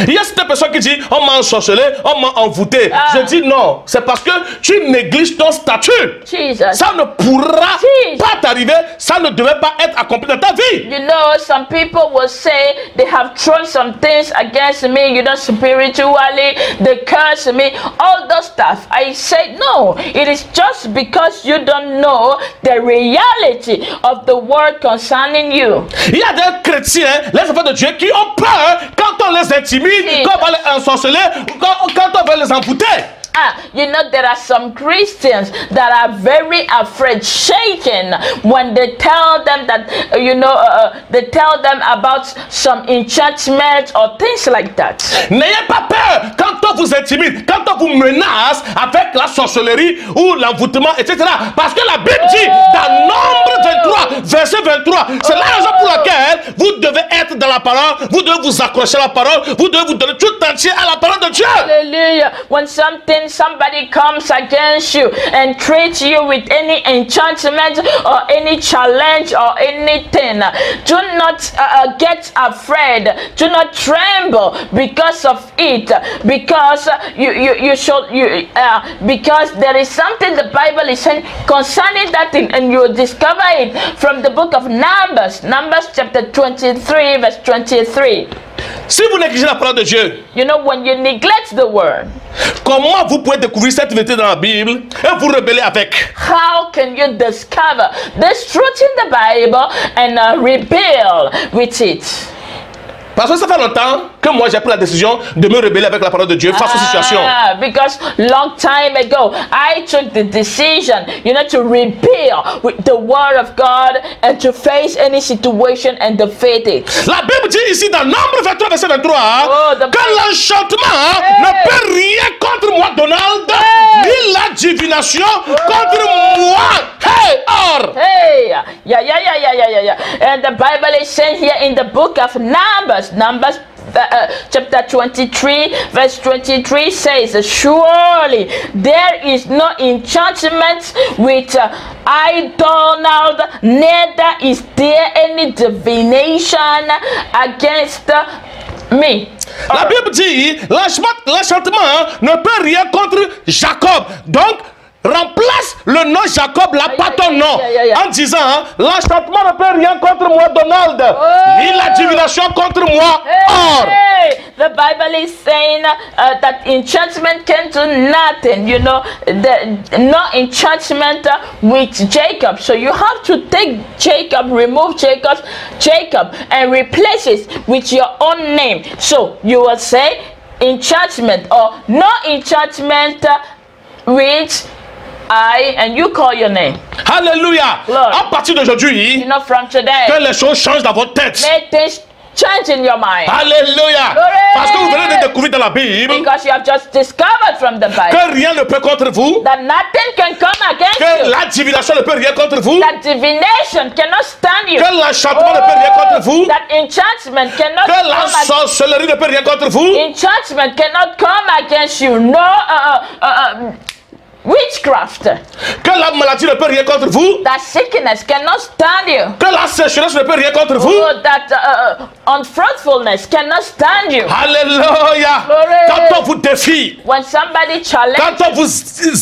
Il y a cette personne qui dit, on m'a ensorcelé, on m'a envoûté. Je dis non, c'est parce que tu négliges ton statut. Jesus. Ça ne pourra pas t'arriver, ça ne devait pas être accompli dans ta vie. You know, some people will say they have thrown some things against me, you know, spiritually, they curse me, all those stuff. I say no, it is just because you don't know the reality of the word concerning you. Il y a des chrétiens, les enfants de Dieu, qui ont peur quand on les intimide, quand on va les ensorceler, quand on va les envoûter. You know, there are some Christians that are very afraid, shaken when they tell them that, they tell them about some enchantment or things like that. N'ayez pas peur quand on vous intimide, quand on vous menace avec la sorcellerie ou l'envoûtement, etc. Parce que la Bible dit dans Nombre 23, verset 23, c'est la raison pour laquelle vous devez être dans la parole, vous devez vous accrocher à la parole, vous devez vous donner tout entier à la parole de Dieu. Hallelujah. When somebody comes against you and treats you with any enchantment or any challenge or anything, do not get afraid. Do not tremble because of it. Because because there is something the Bible is saying concerning that thing, and you discover it from the book of Numbers chapter 23 verse 23. Si vous négligez la parole de Dieu, You know, when you neglect the word, comment vous pouvez découvrir cette vérité dans la Bible et vous rebeller avec? how can you discover this truth in the Bible and rebel with it? Parce que ça fait longtemps que moi j'ai pris la décision de me rebeller avec la parole de Dieu face aux situations. Because long time ago I took the decision, to rebel with the word of God and to face any situation and defeat it. La Bible dit ici dans Nombre 23 verset 23 que l'enchantement ne peut rien contre moi, Donald, ni la divination contre moi. Hey, yeah. And the Bible is saying here in the book of Numbers chapter 23 verse 23 says, surely there is no enchantment with I, Donald, neither is there any divination against me. La Bible dit l'enchantement ne peut rien contre Jacob. Donc remplace le nom Jacob là par ton nom en disant l'enchantement ne peut rien contre moi, Donald, ni la divination contre moi. The Bible is saying that enchantment can do nothing. No enchantment with Jacob. So you have to take Jacob, remove Jacob, and replace it with your own name. So you will say enchantment or no enchantment with I, and you call your name. Alléluia. À partir d'aujourd'hui, From today, que les choses changent dans votre tête. make things change in your mind. Alléluia. Parce que vous venez de découvrir dans la Bible Because you have just discovered from the Bible que rien ne peut contre vous, that nothing can come against que you. la divination ne peut rien contre vous, That divination cannot stand you. que l'enchantement ne peut rien contre vous, That enchantment cannot que la come against sorcellerie ne peut rien contre vous, enchantment cannot come against you. No witchcraft. que la maladie ne peut rien contre vous, That sickness cannot stand you. que la sécheresse ne peut rien contre vous. That unfruitfulness cannot stand you. Alléluia. Glory. Quand on vous défie, When somebody challenges, quand on vous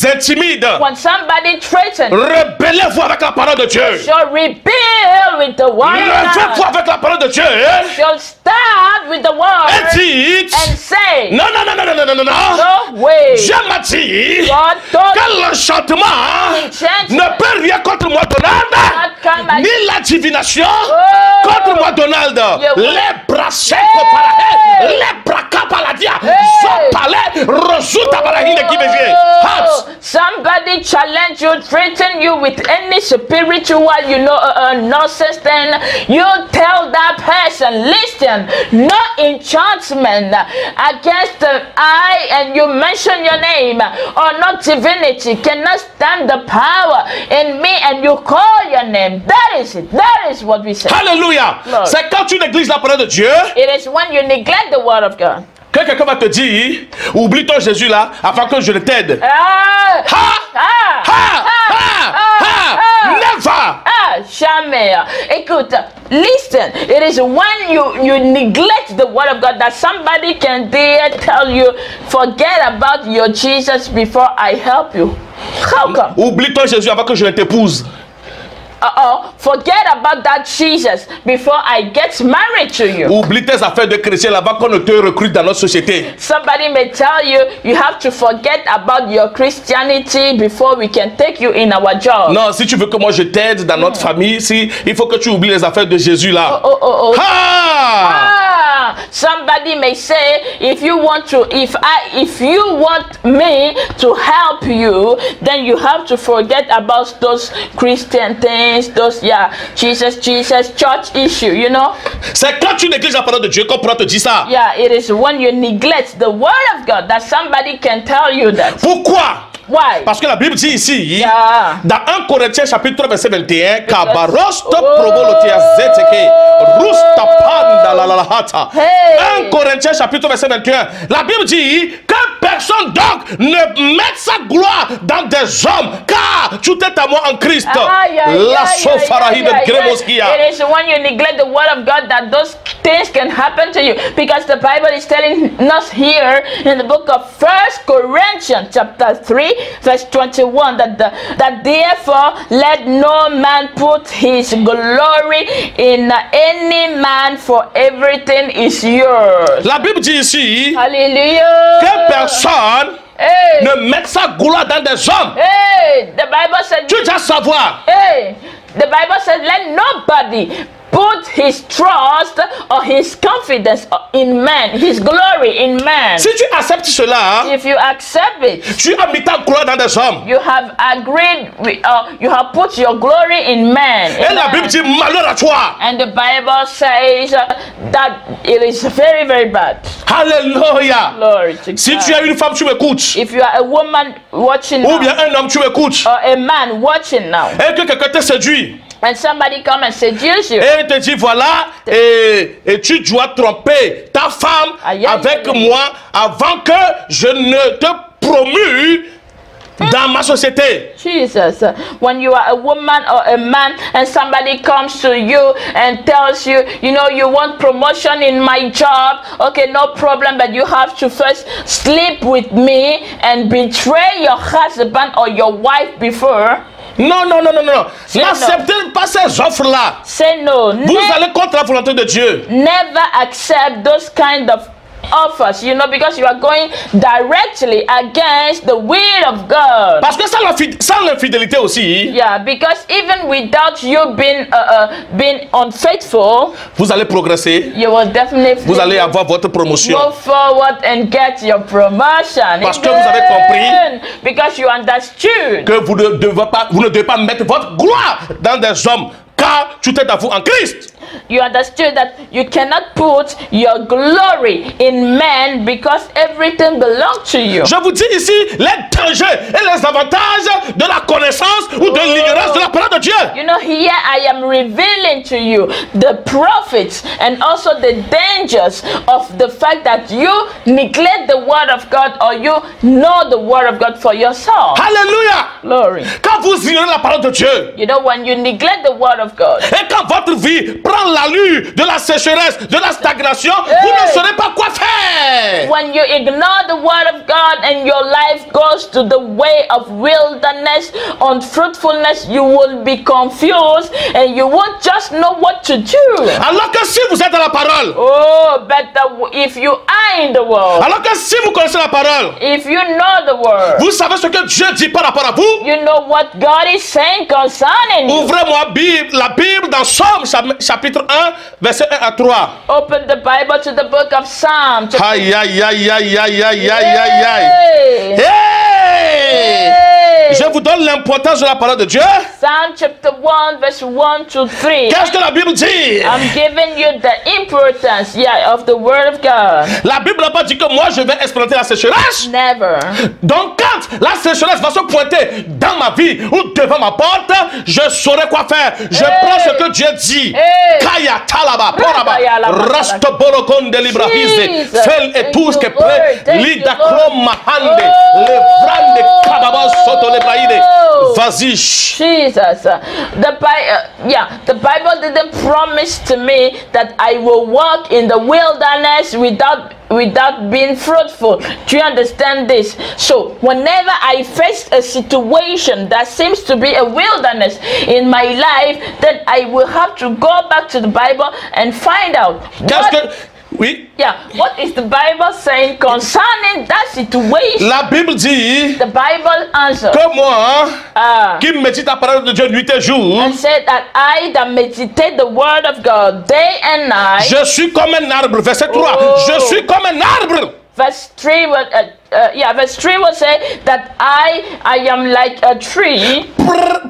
intimide, when somebody threatens, rebellez-vous avec la parole de Dieu. shall rebel with the word of Levez-vous God. avec la parole de Dieu. Shall stand with the word Et dites, and say, non. no way. Dieu m'a dit God told que l'enchantement ne peut rien contre moi, Donald, ni la divination contre moi, Donald. Les brassés comparés, les braquas paladia, zopalé, rosuta balahine qui me vient. Somebody challenge you, threaten you with any spiritual, nonsense, then you tell that person, listen, no enchantment against the I, and you mention your name, or not divinity, cannot stand the power in me, and you call your name. That is it. That is what we say. Alléluia. C'est quand tu négliges la parole de Dieu It is when you neglect the word of God. que quelqu'un va te dire, oublie ton Jésus là, afin que je le t'aide. Never. Jamais. Écoute, listen. It is when you neglect the word of God that somebody can dare tell you, forget about your Jesus before I help you. How come? Oublie ton Jésus avant que je ne t'épouse. Forget about that Jesus before I get married to you. Oublie tes affaires de chrétien avant qu'on ne te recrute dans notre société. Somebody may tell you, you have to forget about your Christianity before we can take you in our job. Non, si tu veux que moi je t'aide dans notre famille, il faut que tu oublies les affaires de Jésus là. Now, somebody may say, if you want me to help you, then you have to forget about those Christian things, those Jesus, church issue, you know. C'est quand tu négliges la parole de Dieu qu'on pourra te dire ça. Yeah, it is when you neglect the word of God that somebody can tell you that. Pourquoi? Why? Parce que la Bible dit ici, Yeah. dans 1 Corinthiens chapitre 3 verset 21, Kabarosto provolotia zeteke, rusta panda la la hata. Hey. 1 Corinthiens chapitre 3 verset 21, la Bible dit que personne donc ne mette sa gloire dans des hommes, car tout est à moi en Christ. La sofarahide gremoskia. It is when you neglect the word of God that those things can happen to you, because the Bible is telling us here in the book of 1 Corinthians chapter 3 verse 21 that therefore let no man put his glory in any man, for everything is yours. La Bible dit ici Hallelujah. que personne ne mette sa gloire dans des hommes. Hey, the Bible said. Tu dois savoir. Hey, the Bible said, let nobody put his trust or his confidence in man, his glory in man. Si tu acceptes cela, If you accept it, tu as mis ta gloire dans des hommes. you have agreed, you have put your glory in man. Et la Bible dit malheur à toi. And the Bible says that it is very, very bad. Alléluia. Glory to Si God. tu es une femme, tu m'écoutes. If you are a woman watching Ou now, bien un homme, tu m'écoutes. or a man watching now, Et que quelqu'un te séduit. and somebody come and seduce you, Et il te dit voilà, et tu dois tromper ta femme Aïe, aïe, avec aïe. moi avant que je ne te promue dans ma société. Jesus, when you are a woman or a man and somebody comes to you and tells you, you know, you want promotion in my job, okay, no problem, but you have to first sleep with me and betray your husband or your wife before. Non, non, non, non, non. Say N'acceptez pas ces offres-là. Say no. Vous allez contre la volonté de Dieu. Never accept those kind of offers, you know, because you are going directly against the will of God. Parce que sans l'infidélité aussi, Yeah, because even without you being unfaithful, vous allez progresser. you will definitely Vous allez avoir votre promotion. move forward and get your promotion. Parce que vous avez compris Because you understood Que vous ne devez pas mettre votre gloire dans des hommes, car tout est à vous en Christ. You understood that you cannot put your glory in man, because everything belongs to you. Je vous dis ici les dangers et les avantages de la connaissance ou de l'ignorance de la parole de Dieu. You know, here I am revealing to you the profits and also the dangers of the fact that you neglect the word of God, or you know the word of God for yourself. Alléluia. Glory. Quand vous ignorez la parole de Dieu, You know, when you neglect the word of God, et quand votre vie prend l'allure de la sécheresse, de la stagnation, vous ne saurez pas quoi faire. when you ignore the word of God and your life goes to the way of wilderness, unfruitfulness, you will be confused and you won't just know what to do. Alors que si vous êtes dans la parole, Oh, but if you are in the world, alors que si vous connaissez la parole, if you know the word, vous savez ce que Dieu dit par rapport à vous. you know what God is saying concerning you. Ouvrez-moi la Bible dans Somme chapitre 1, verset 1 à 3. Open the Bible to the book of Psalms. Aïe, aïe, aïe, aïe, aïe, aïe, aïe, aïe, aïe. Hey! Hey! Hey! Je vous donne l'importance de la parole de Dieu. Psalm chapter 1 verse 1 to 3. Qu'est-ce que la Bible dit? I'm giving you the importance, of the word of God. La Bible n'a pas dit que moi je vais exploiter la sécheresse. Never. Donc quand la sécheresse va se pointer dans ma vie ou devant ma porte, je saurai quoi faire. Je prends ce que Dieu dit. Hey. Kaya talaba poraba Kaya laba. rasto bolokon de librahise Jesus. fel et Thank tous you, que Lord. près Thank lida you, Lord. krom mahande Oh. le vrande kababa soto lebraide. Vas-y. Jesus. The Bible didn't promise to me that I will walk in the wilderness without being fruitful. Do you understand this? So whenever I face a situation that seems to be a wilderness in my life, then I will have to go back to the Bible and find out Oui. Yeah, what is the Bible saying concerning that situation? La Bible dit The Bible answers que moi, qui médite la parole de Dieu nuit et jour, and said that I that meditate the word of God day and night. je suis comme un arbre. Verset 3. Oh. Je suis comme un arbre. Verse 3 will, verse 3 will say that I am like a tree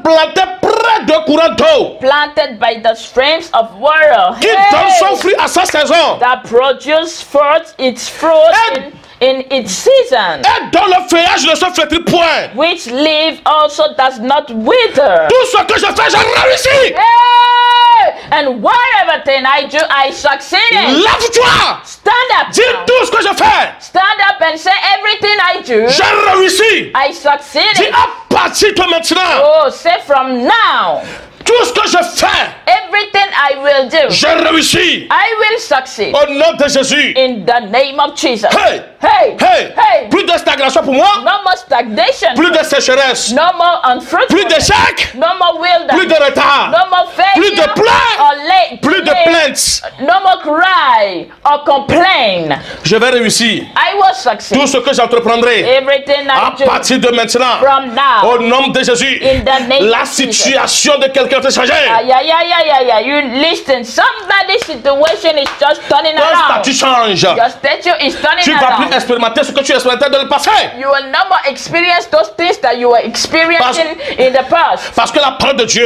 Planté près de courant d'eau. planted by the streams of water. Qui donne son fruit à sa saison. That produce forth its fruit in its season. Et dont le feuillage ne se flétrit point. Which leaf also does not wither. Tout ce que je fais, je réussis. Hey! And whatever thing I do, I succeed in. Lève-toi. Stand up. Dis now. tout ce que je fais. Stand up and say everything I do, Je réussis. I succeed Dis in. à partir de maintenant. Oh, say from now, Tout ce que je fais, everything I will do, je réussis. I will succeed. Au nom de Jésus. In the name of Jesus. Hey. Hey, Hey. hey. Plus de stagnation pour moi. No more stagnation. Plus de sécheresse. No more Plus unfruitfulness. d'échecs. No more wilderness. Plus de retard. No more failure. Plus de pleurs. Or late. Plus de delay. plaintes. No more cry or complain. Je vais réussir. I will succeed. Tout ce que j'entreprendrai. Everything À I do partir de maintenant. from now. Au nom de Jésus. In the name La of Jesus. situation de quelqu'un est changée. Yeah. You listen. Somebody's situation is just turning Ton around. statut change. Your statue is turning Tu ne vas plus around. expérimenter ce que tu expérimentais dans le passé. You will no more experience those things that you were experiencing in the past. Parce que la parole de Dieu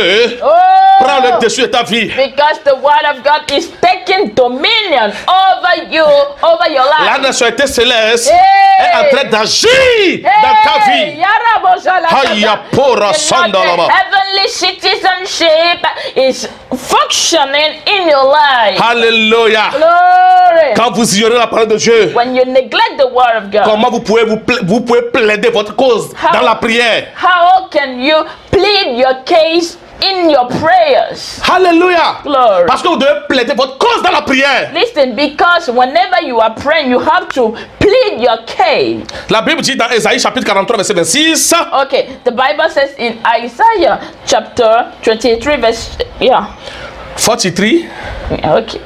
prend le Oh, dessus de ta vie. because the word of God is taking dominion over you, over your La life. nationalité céleste Hey. est en train d'agir dans ta vie. Haya pora sandalaba. Heavenly citizenship is functioning in your life. Alléluia. Glory. Quand vous ignorez la parole de Dieu, When you neglect the word of God, comment vous pouvez plaider votre cause dans la prière? how can you plead your case in your prayers? Alléluia. Glory. Parce que vous devez plaider votre cause dans la prière. Listen, because whenever you are praying, you have to plead your case. La Bible dit dans Ésaïe chapitre 43 verset 26. Okay, the Bible says in Isaiah chapter 23 verse 43. okay.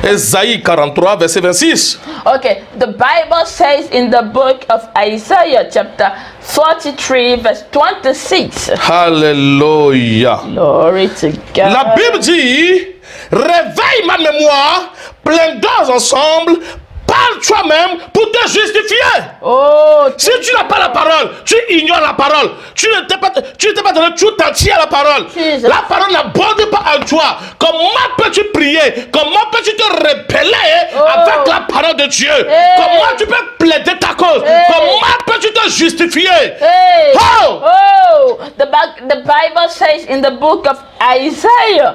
Ésaïe 43 verset 26. Okay, the Bible says in the book of Isaiah chapter 43 verse 26. Alléluia. Glory to God. La Bible dit, réveille ma mémoire, plein d'heures ensemble, parle toi-même pour te justifier. Oh, Si tu n'as pas la parole, tu ignores la parole, tu ne t'es pas donné tout entier à la parole. Jesus. La parole n'aborde pas en toi. Comment peux-tu prier? Comment peux-tu te rebeller avec la parole de Dieu? Comment tu peux plaider ta cause? Comment peux-tu te justifier? hey. Oh! Oh, the Bible says in the book of Isaiah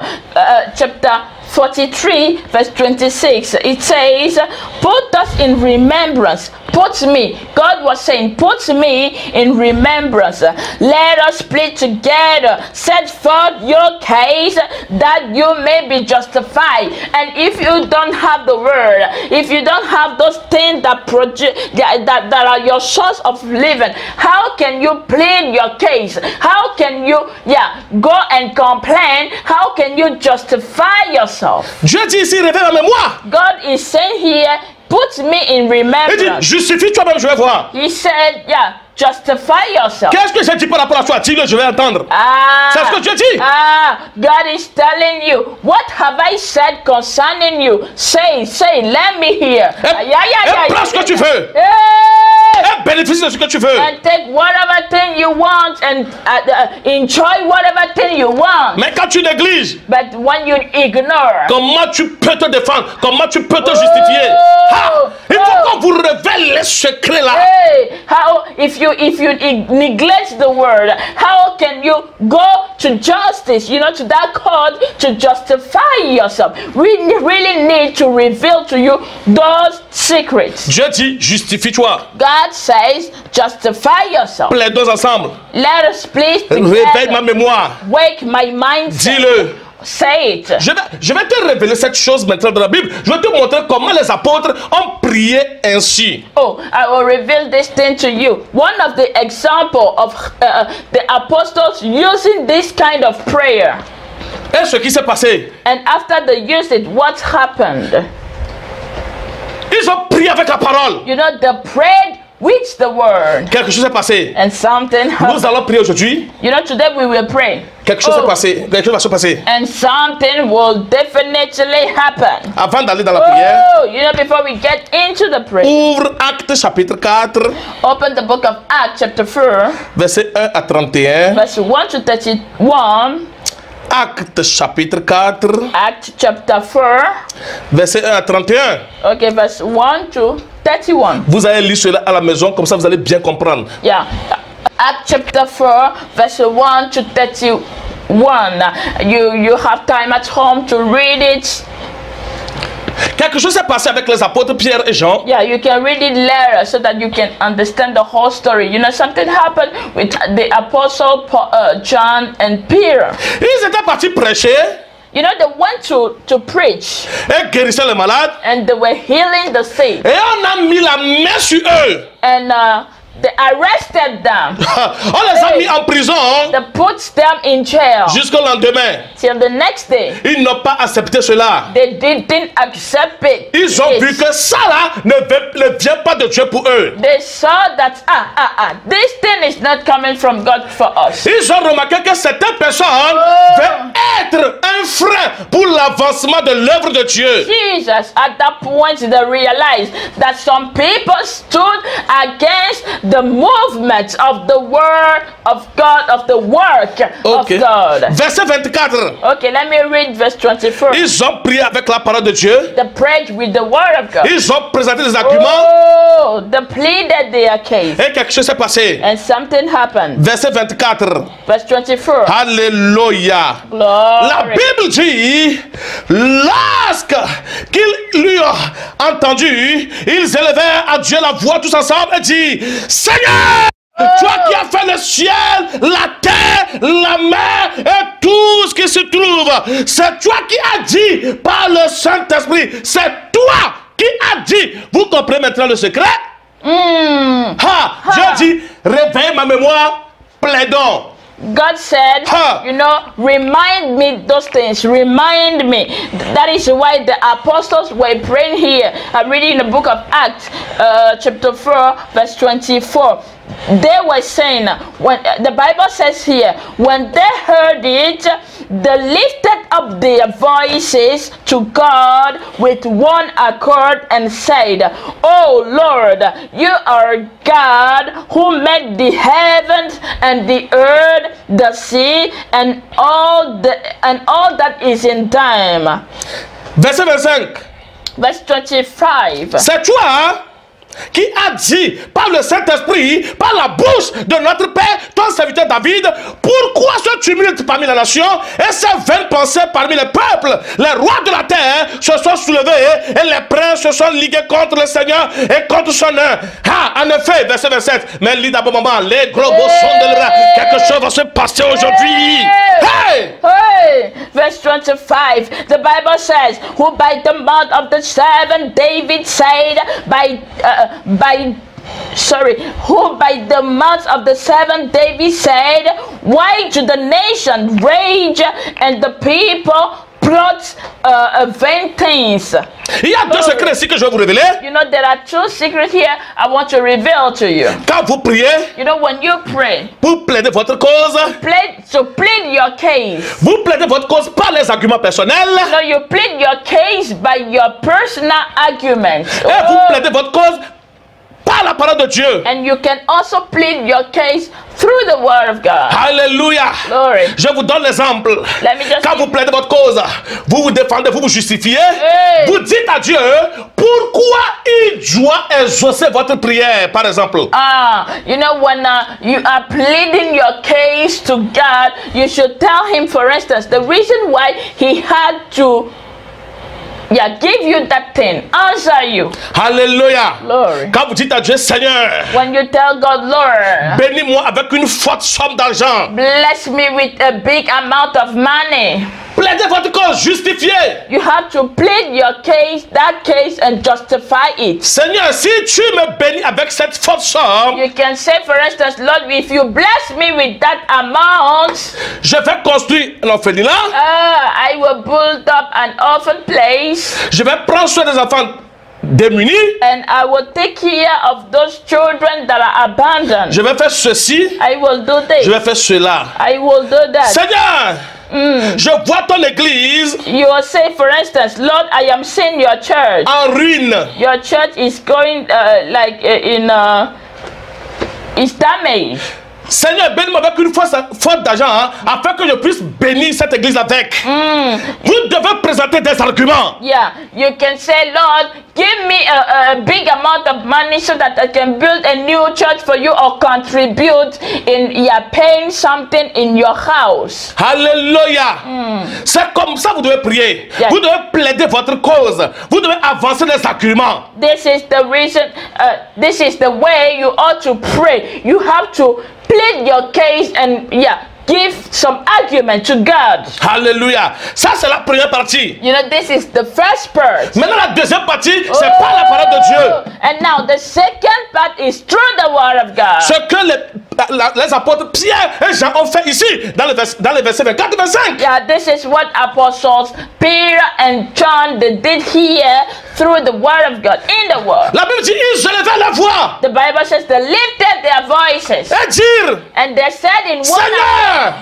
chapter 43 verse 26, it says, put us in remembrance. Put me, God was saying, put me in remembrance. Let us plead together. Set forth your case that you may be justified. And if you don't have the word, if you don't have those things that that are your source of living, how can you plead your case? How can you go and complain? How can you justify yourself? Dieu dit ici, réveille ma mémoire. God is saying here, put me in Il dit, remembrance. justifie toi-même, je vais voir. He said, justify yourself. Qu'est-ce que je dis par rapport à toi? Dis-le, je vais entendre. C'est ce que Dieu dit. God is telling you, what have I said concerning you? Say, let me hear. Et prends ce que tu veux. Hey! Et bénéficie de ce que tu veux. And take whatever thing you want and enjoy whatever thing you want. Mais quand tu négliges, But when you ignore, comment tu peux te défendre? Comment tu peux te justifier? Il faut qu'on vous révèle les secrets là. hey, how if you neglect the word, how can you go to justice? You know, to that court to justify yourself. We really need to reveal to you those secrets. Dieu dit, justifie-toi. God says, justify yourself. Plaidons ensemble. Let us please Réveille ma together. mémoire. Wake my mind. Dis-le. Say it. Je vais te révéler cette chose maintenant dans la Bible. Je vais te montrer comment les apôtres ont prié ainsi. Oh, I will reveal this thing to you. One of the example of the apostles using this kind of prayer. Et ce qui s'est passé, And after they used it, what happened? Ils ont prié avec la parole. You know, they prayed with the word. Quelque chose s'est passé. And something happened. Nous allons prier aujourd'hui. You know, today we will pray. Quelque chose s'est passé. Quelque chose va se passer. And something will definitely happen. Avant d'aller dans la prière, Oh, you know, before we get into the prayer, ouvre Actes chapitre 4, open the book of Acts chapter 4, verset 1 à 31. verse 1 to 31. Actes chapitre 4, Acts chapter 4, verset 1 à 31. okay, verse 1 to 31. Vous allez lire cela à la maison, comme ça vous allez bien comprendre. Yeah. Acts chapter 4, verse 1 to 31. You have time at home to read it. Quelque chose s'est passé avec les apôtres Pierre et Jean. Yeah, you can read it later so that you can understand the whole story. You know, something happened with the apostle John and Peter. Ils étaient partis prêcher You know, they went to preach et guérissaient les malades. and they were healing the sick. Et on a mis la main sur eux. And they arrested them. On les a mis en prison They put them in jail jusqu'au lendemain. till the next day. Ils n'ont pas accepté cela. They didn't accept it. Ils ont vu que ça là ne vient pas de Dieu pour eux. They saw that this thing is not coming from God for us. Ils ont remarqué que certaines personnes veulent être un frein pour l'avancement de l'œuvre de Dieu. Jesus, at that point, they realized that some people stood against the movement of the word of God, of the work of God. Verset 24. Okay, let me read verse 24. Ils ont prié avec la parole de Dieu. They prayed with the word of God. Ils ont présenté des arguments. Oh, they pleaded their case. Et quelque chose s'est passé. And something happened. Verset 24. Verse 24. Alléluia. Glory. La Bible dit, lorsqu'ils l'eurent entendu, ils élevèrent à Dieu la voix tous ensemble et dit, Seigneur, toi qui as fait le ciel, la terre, la mer et tout ce qui se trouve, c'est toi qui as dit par le Saint-Esprit, c'est toi qui as dit. Vous comprenez maintenant le secret? Dieu dit, réveille ma mémoire, plaidons. God said, you know, remind me those things. Remind me. That is why the apostles were praying here. I'm reading in the book of Acts, chapter 4, verse 24. They were saying, when the Bible says here, when they heard it, they lifted up their voices to God with one accord and said, Oh Lord, you are God who made the heavens and the earth, the sea, and all that is in them. Verset 25. Verse 25. C'est toi qui a dit par le Saint-Esprit, par la bouche de notre Père, ton serviteur David, pourquoi ce tumulte parmi les nations et ces vaines pensées parmi les peuples? Les rois de la terre se sont soulevés et les princes se sont ligués contre le Seigneur et contre son nom. En effet, verset 27, mais lis d'abord maman, les gros sont de l'air. Quelque chose va se passer aujourd'hui. Hey! Verse 25, the Bible says, who by the mouth of the servant David said, who by the mouth of the servant David said, why do the nation rage and the people plot vain things? Il y a deux secrets ici que je vais vous révéler. You know, there are two secrets here I want to reveal to you. Quand vous priez, you know, when you pray, pour plaider votre cause, plead your case. Vous plaidez votre cause par les arguments personnels. You know, you plead your case by your personal arguments. Et vous plaidez votre cause par la parole de Dieu. And you can also plead your case through the word of God. Alléluia. Glory. Je vous donne l'exemple. Quand vous plaidez votre cause, vous vous défendez, vous vous justifiez. Vous dites à Dieu pourquoi il doit exaucer votre prière, par exemple. You know, when you are pleading your case to God, you should tell him, for instance, the reason why he had to give you that thing, answer you. Alléluia. Glory. Quand vous dites à Dieu, Seigneur, when you tell God, Lord, bénis-moi avec une forte somme d'argent. Bless me with a big amount of money. Plaidez votre cause, justifiez. You have to plead your case, that case, and justify it. Seigneur, si tu me bénis avec cette forte somme, you can say, for instance, Lord, if you bless me with that amount, je vais construire un orphelinat. I will build up an orphan place. Je vais prendre soin des enfants démunis. And I will take care of those children that are abandoned. Je vais faire ceci. I will do Je this. vais faire cela. I will do that. Seigneur, je vois ton église You will say, for instance, Lord, I am seeing your church. en ruine. Your church is going it's damaged. Seigneur, bénis-moi avec une faute d'argent afin que je puisse bénir cette église avec. Vous devez présenter des arguments. Yeah, you can say, Lord, give me a big amount of money so that I can build a new church for you or contribute in paying something in your house. Alléluia. C'est comme ça que vous devez prier. Yeah. Vous devez plaider votre cause. Vous devez avancer des arguments. This is the reason, this is the way you ought to pray. You have to plead your case and give some argument to God. Alléluia. Ça, c'est la première partie. You know, this is the first part. Maintenant, la deuxième partie, c'est par la parole de Dieu. And now the second part is through the word of God. Ce que les apôtres Pierre et Jean ont fait ici, dans les versets 24 et 25. Yeah, this is what apostles Peter and John they did here through the word of God, in the word. La Bible dit, ils élevaient la voix The Bible says they lifted their voices et dire, and they said in one Seigneur,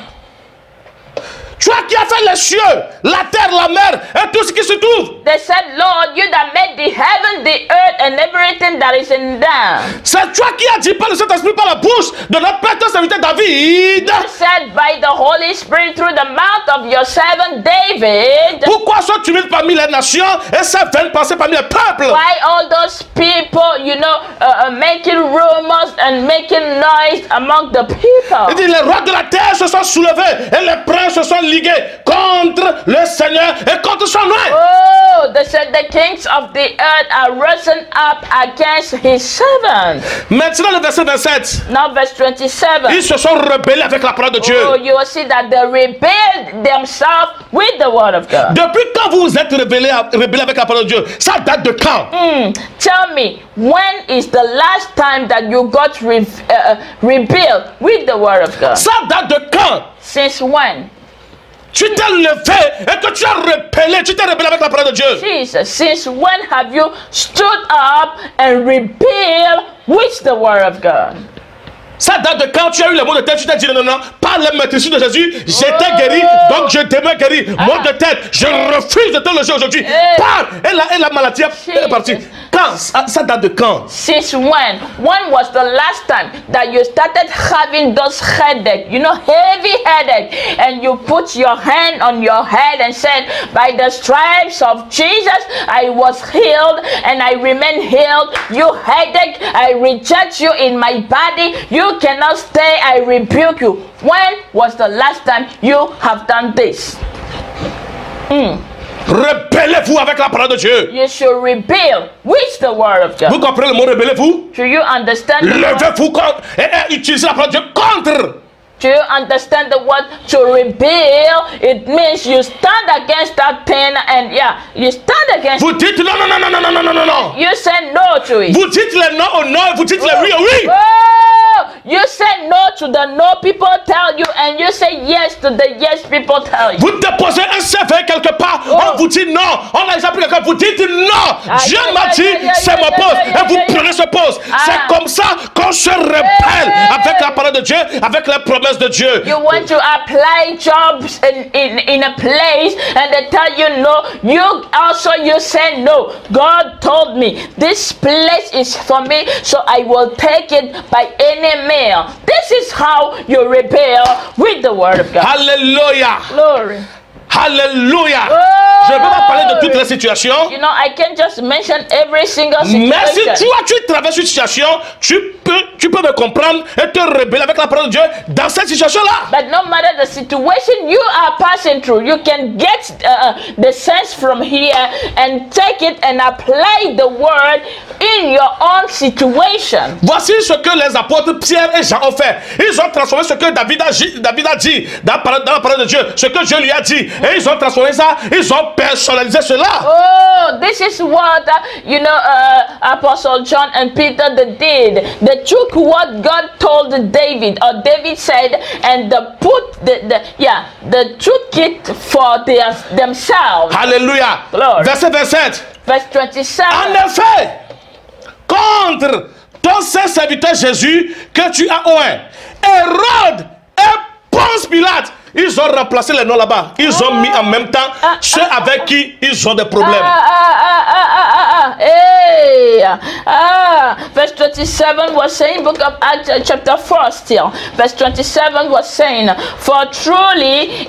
toi qui as fait les cieux, la terre, la mer et tout ce qui se trouve. they said, Lord, you that made the heaven, the earth, and everything that is in them. C'est toi qui as dit par le Saint-Esprit, par la bouche de notre père serviteur David. You said by the Holy Spirit through the mouth of your servant David. Pourquoi ce tumulte parmi les nations et ces vaines pensées parmi les peuples? Why all those people, making rumors and making noise among the people? Il dit, les rois de la terre se sont soulevés et les princes se sont ligués contre le Seigneur et contre son nom. Oh, they said the kings of the earth are risen up against his servant. Maintenant, le verset 27. Now verse 27. Ils se sont rebellés avec la parole de Dieu. Oh, you will see that they rebelled themselves with the word of God. Depuis quand vous vous êtes rebellés avec la parole de Dieu? Ça date de quand? Tell me, when is the last time that you got rebelled with the word of God? Ça date de quand? Since when? Tu t'es levé et que tu as rebellé, tu t'es rebellé avec la parole de Dieu. Jesus, since when have you stood up and rebelled with the word of God? Ça date de quand tu as eu le mot de tête, tu t'es dit non, par la maîtrise de Jésus, j'étais guéri, donc je demeure guéri. Mot de tête, je refuse de te loger aujourd'hui. Pars, et la maladie est partie. Quand? Ça date de quand? Since when? When was the last time that you started having those headache, heavy headache, and you put your hand on your head and said, by the stripes of Jesus, I was healed and I remain healed. You headache, I reject you in my body. You cannot stay, I rebuke you. When was the last time you have done this? Rebellez-vous avec la parole de Dieu. You should rebel with the word of God. Vous comprenez le mot rebellez-vous? Do you understand? Levez-vous et utilisez la parole de Dieu contre. Do you understand the word to rebel? It means you stand against that thing and you stand against. Vous dites non. You say no to it. Vous dites le non au non et vous dites le oui au oui. Oh, you say no to the no people tell you and you say yes to the yes people tell you. Vous déposez un CV quelque part, on vous dit non. On a déjà pris quelqu'un, vous dites non. Dieu m'a dit, c'est mon poste. Et vous prenez ce poste. C'est comme ça qu'on se rebelle avec la parole de Dieu, avec les promesses de Dieu. You want to apply jobs in a place and they tell you no. You say no. God told me this place is for me, so I will take it by any means. This is how you rebel with the word of God. Hallelujah. Glory. Alléluia. Oh, je ne vais pas parler de toutes les situations. I can't just mention every single situation. Mais si tu traverses une situation, tu peux me comprendre et te rebeller avec la parole de Dieu dans cette situation-là. But no matter the situation you are passing through, you can get the sense from here and take it and apply the word in your own situation. Voici ce que les apôtres Pierre et Jean ont fait. Ils ont transformé ce que David a dit dans la parole de Dieu, ce que Dieu lui a dit. Et ils ont transformé ça, ils ont personnalisé cela. Oh, this is what Apostle John and Peter did. They took what God told David, or David said, and put the toolkit for themselves. Alléluia. Glory. Verset 27. Verse 27. En effet, contre ton saint serviteur Jésus que tu as oint, Hérode et Ponce Pilate, ils ont remplacé les noms là-bas. Ils ont mis en même temps ceux avec qui ils ont des problèmes. Verse 27 was saying, book of Acts chapter 4 still. Verse 27 was saying, For truly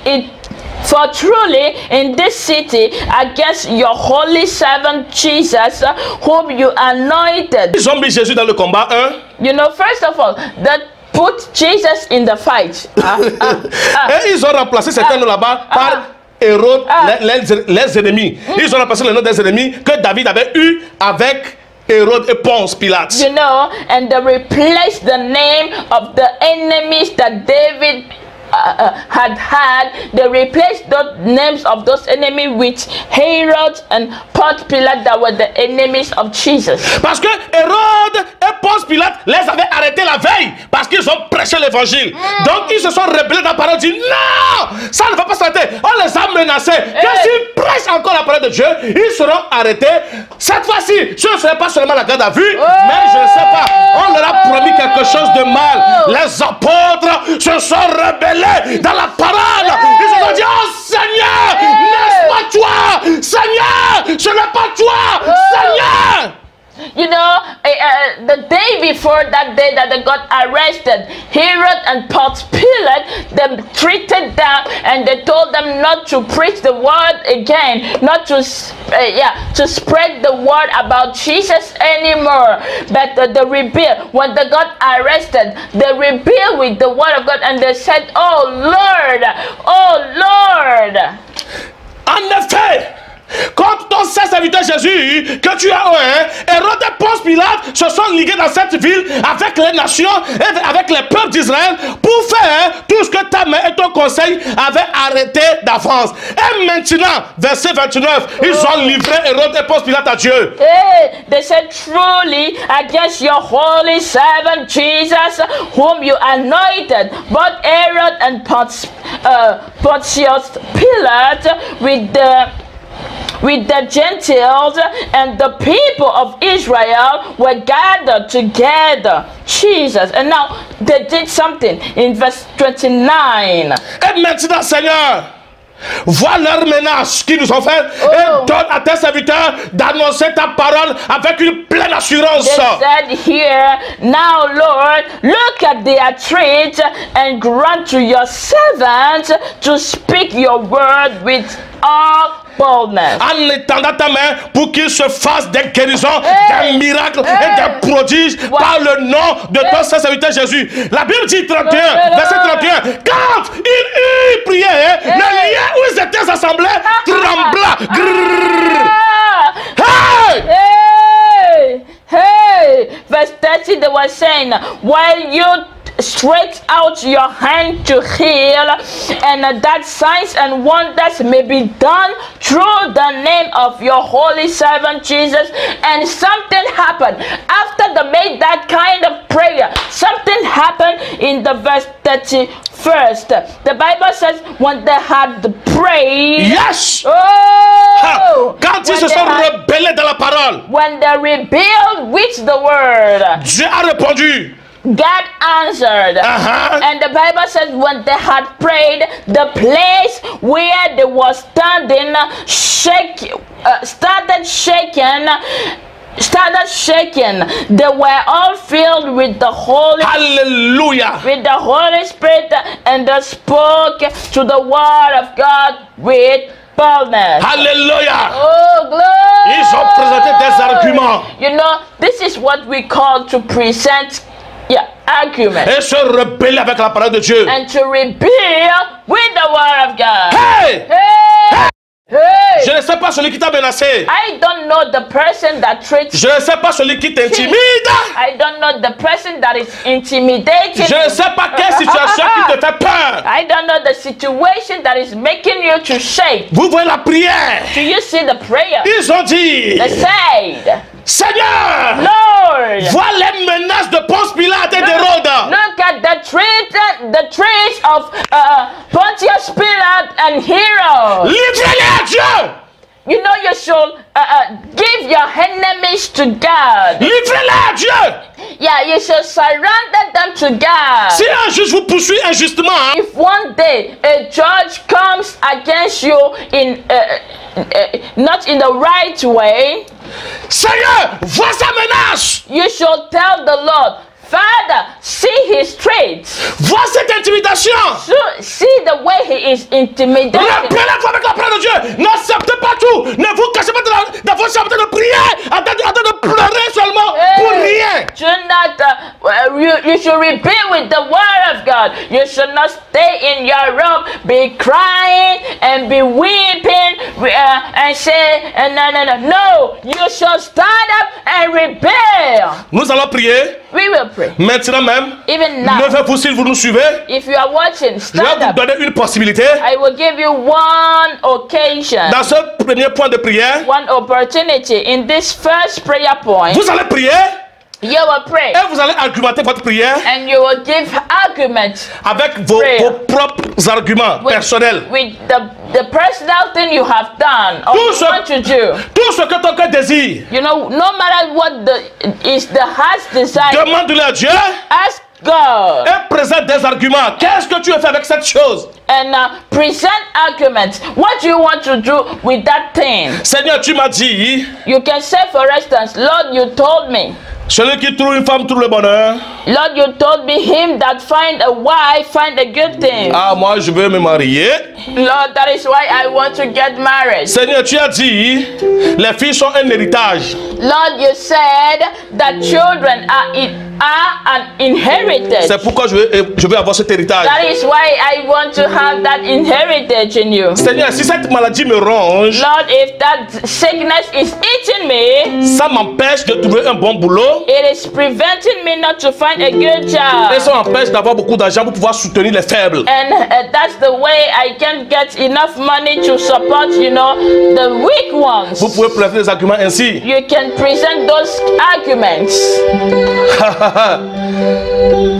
in this city, against your holy servant Jesus, whom you anointed. Ils ont mis Jésus dans le combat, You know, first of all, that put Jesus in the fight. Et ils ont remplacé certains noms là-bas par Hérode, les ennemis. Ils ont remplacé le nom des ennemis que David avait eu avec Hérode et Ponce Pilate. You know, and they replaced the name of the enemies that David had. They replaced the names of those enemies with Herod and Ponce Pilate, that were the enemies of Jesus. Parce que Hérode et Ponce Pilate les avaient arrêtés la veille parce qu'ils ont prêché l'évangile. Donc ils se sont rebellés dans la parole, dit non, ça ne va pas s'arrêter. On les a menacés que s'ils prêchent encore la parole de Dieu, ils seront arrêtés. Cette fois-ci, ce ne serait pas seulement la garde à vue, mais je ne sais pas, on leur a promis quelque chose de mal. Les apôtres se sont rebellés dans la parole. Ils se sont dit, oh Seigneur, n'est-ce pas toi? Seigneur, ce n'est pas toi, Seigneur. You know, the day before that day that they got arrested, Herod and Ponce Pilate, them treated them and they told them not to preach the word again, not to spread the word about Jesus anymore. But they rebelled. When they got arrested, they rebelled with the word of God and they said, oh Lord. En effet, contre ton saint serviteur Jésus que tu as Hérode et Ponce Pilate se sont ligués dans cette ville avec les nations et avec les peuples d'Israël pour faire tout ce que ta main et ton conseil avaient arrêté d'avance. Et maintenant, verset 29, ils ont livré Hérode et Ponce Pilate à Dieu. They said, truly against your holy servant Jesus, whom you anointed, both Herod and Pontius Pilate with the Gentiles and the people of Israel were gathered together. Jesus. And now they did something in verse 29. Et maintenant, Seigneur, vois leur menace qu'ils nous ont fait et donne à tes serviteurs d'annoncer ta parole avec une pleine assurance. They said here, now Lord, look at their threat and grant to your servants to speak your word with all boldness. En étendant ta main pour qu'ils se fassent des guérisons, des miracles et des prodiges par le nom de ton saint serviteur Jésus. La Bible dit 31, verset 31, quand ils eurent prié, le lieu où ils étaient assemblés trembla. Hey! Verse 30, they were saying, while you stretch out your hand to heal, and that signs and wonders may be done through the name of your holy servant Jesus. And something happened after they made that kind of prayer. Something happened in the verse 31st. The Bible says when they had prayed, yes, quand ils se sont rebellés dans la parole, when they rebelled with the word, Dieu a répondu. God answered. And the Bible says when they had prayed, the place where they were standing started shaking. They were all filled with the Holy Hallelujah. With the Holy Spirit, and they spoke to the word of God with boldness. Hallelujah. Oh, glory. Ils ont présenté des arguments. You know, this is what we call to present argument. Et se rebeller avec la parole de Dieu. And to rebel with the word of God. Hey! Hey! Hey! Je ne sais pas celui qui t'a menacé. I don't know the person that treats Je ne sais pas celui qui t'intimide. I don't know the person that is intimidating. Je ne sais pas quelle situation qui te fait peur. I don't know the situation that is making you to shake. Vous voyez la prière. Do you see the prayer? Ils ont dit, They said, Seigneur, Lord, vois les menaces de Ponce Pilate et d'Hérode. look at the traits of Pontius Pilate and Herod. Livrez-les à Dieu. You know you should give your enemies to God. Livrez-les à Dieu. Yeah, you should surrender them to God. Si un juge vous poursuit injustement, hein, If one day a judge comes against you in not in the right way, Seigneur, vois sa menace. you should tell the Lord, Father, see his traits. Vois cette intimidation. So, see the way he is intimidating. Rappelez-vous avec la parole de Dieu. N'acceptez pas tout. Ne vous cachez pas dans vos chambres de prier. En train de pleurer seulement pour rien. Do not, you should rebel with the word of God. You should not stay in your room, be crying and be weeping and say, no. You should stand up and rebel. Nous allons prier. We will pray. Maintenant même. Even now, Levez-vous si vous nous suivez. if you are watching, Je vais stand vous up. donner une possibilité. I will give you one occasion, Dans ce premier point de prière, one opportunity. In this first prayer point, vous allez prier you will pray et vous allez argumenter votre prière and you will give arguments avec vos propres arguments personnels. with the personal thing you have done or Tout you ce- want to do. Tout ce que ton cœur désire, You know, no matter what is the heart's desire, demande-le à Dieu ask God et présente des arguments. Qu'est-ce que tu veux faire avec cette chose? and present arguments. What do you want to do with that thing? Seigneur, tu m'as dit, You can say, for instance, Lord, you told me. celui qui trouve une femme trouve le bonheur. Lord, you told me him that find a wife find a good thing. Ah, moi, je veux me marier. Lord, that is why I want to get married. Seigneur, tu as dit, les filles sont un héritage. Lord, you said that children are an inheritance. C'est pourquoi je veux avoir cet héritage. That is why I want to have that inheritance in you. Seigneur, si cette maladie me ronge, Lord, if that sickness is eating me, ça m'empêche de trouver un bon boulot. it is preventing me not to find a good Et job. ça m'empêche d'avoir beaucoup d'argent pour pouvoir soutenir les faibles. And that's the way I can get enough money to support, the weak ones. Vous pouvez présenter des arguments ainsi. You can present those arguments.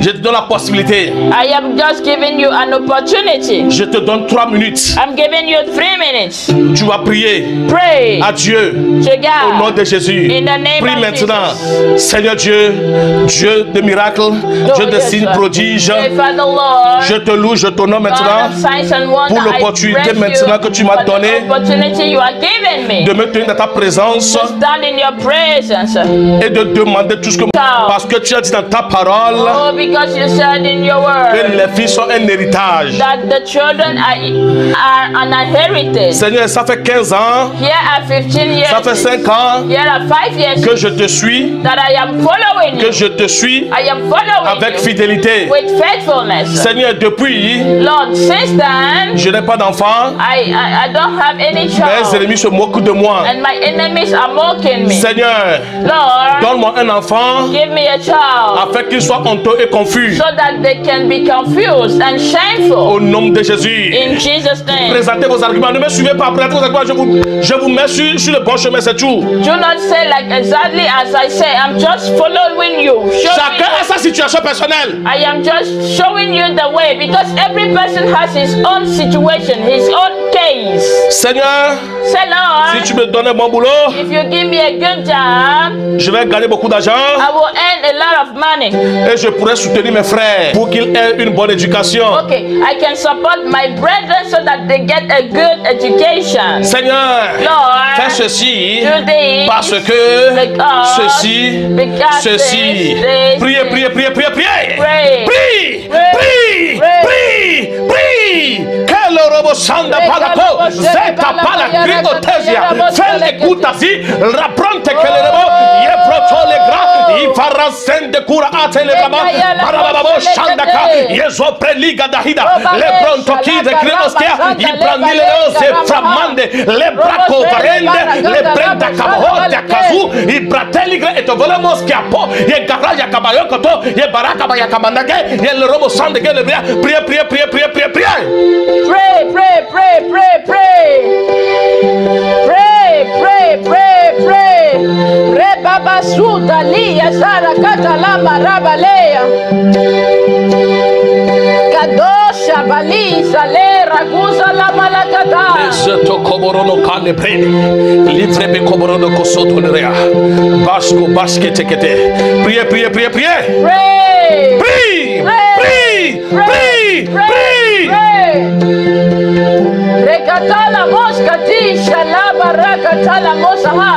Je te donne la possibilité. I am just giving you an opportunity. Je te donne 3 minutes. I'm giving you 3 minutes. Tu vas prier Pray à Dieu to au nom God. de Jésus. In the name Prie of maintenant. Jesus. Seigneur Dieu, Dieu de miracles, Dieu de yes, signes Lord. prodiges. Say, Father Lord, Je te loue, je t'honore God maintenant of signs and wonders, pour l'opportunité I bless maintenant you que tu m'as for the donnée opportunity you are giving me de me tenir dans ta présence to stand in your presence. et de demander tout ce que... Parce que tu as dit dans ta parole Oh, because you said in your que word les filles sont un héritage. that the children are an inheritance. Seigneur, ça fait 15 ans, Here are 15 ça fait years. 5 ans Here are 5 years que je te suis, that I am following que you. je te suis I am following avec you fidélité. with faithfulness. Seigneur, depuis, Lord, since then, je n'ai pas d'enfant. I don't have any Mes child. ennemis se moquent de moi. And my enemies are mocking me. Seigneur, Lord, donne-moi un enfant give me a child afin qu'il soit honteux et confus. so that they can be confused and shameful. Au nom de Jésus. In Jesus' name. Présentez vos arguments. Ne me suivez pas. Présentez vos arguments. Je vous mets sur le bon chemin, c'est tout. Do not say like exactly as I say. I'm just following you. Chacun a sa situation personnelle. I am just showing you the way because every person has his own situation, his own case. Seigneur, Say, si Lord, tu me donnes un bon boulot, if you give me a good job, je vais gagner beaucoup d'argent I will earn a lot of money. et je pourrai soutenir mes frères pour qu'ils aient une bonne éducation. Okay, I can support my brethren so that they get a good education. Seigneur, Lord, fais ceci do this parce que because ceci. this, Priez, priez, priez, priez, priez. Pray. Prie, Pray. prie, Pray. prie, prie. Que le robo sanda palako, zeta pala grigotesia, fel ekutasi, rapronte que le robo, ye proto le gra, i farasende cura ate le braba, barababo shandaka, ye zopre liga dahida, le pronto ki de kremoskia, i prandile se framande, le braco varende, le brenda kabaho de kazu, i brateligre et volemos ki apo, ye garaja kabayo koto, ye baraka baya kabandage, ye le robo sande que le bria, priez, priez, priez, priez, priez, priez. Pray, pray, pray, pray, pray. Pray, pray, pray, pray. Re ba Suda Lia Sara Catalama Rabalea Kadosha Balisa Lera Gusa la Malakata. Zeto Koborono Kane Prene, Livre be Koborono Kosotolerea, Basco Basque Tekete. Priez, priez, priez, priez. Pray. Prie, prie, prie, prie. Rekatala Moskatisha Laba Rakatala Mosaha.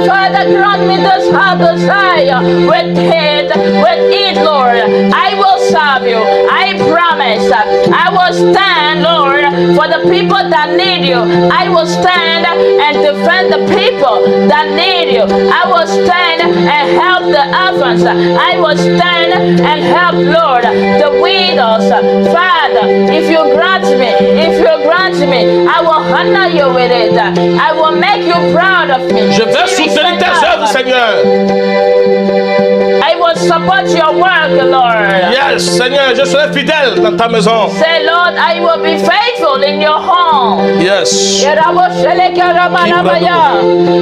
Father, grant me this heart desire with it, Lord. I will serve you. I promise. I will stand, Lord, for the people that need you. I will stand and defend the people that need you. I will stand and help the orphans. I will stand and help, Lord, the widows. Father, if you grant me, I will honor you with it. I will make you proud of me. Je vais soutenir tes œuvres, Seigneur. I will support your work, Lord. Yes, Seigneur, je serai fidèle dans ta maison. Say, Lord, I will be faithful in your home. Yes.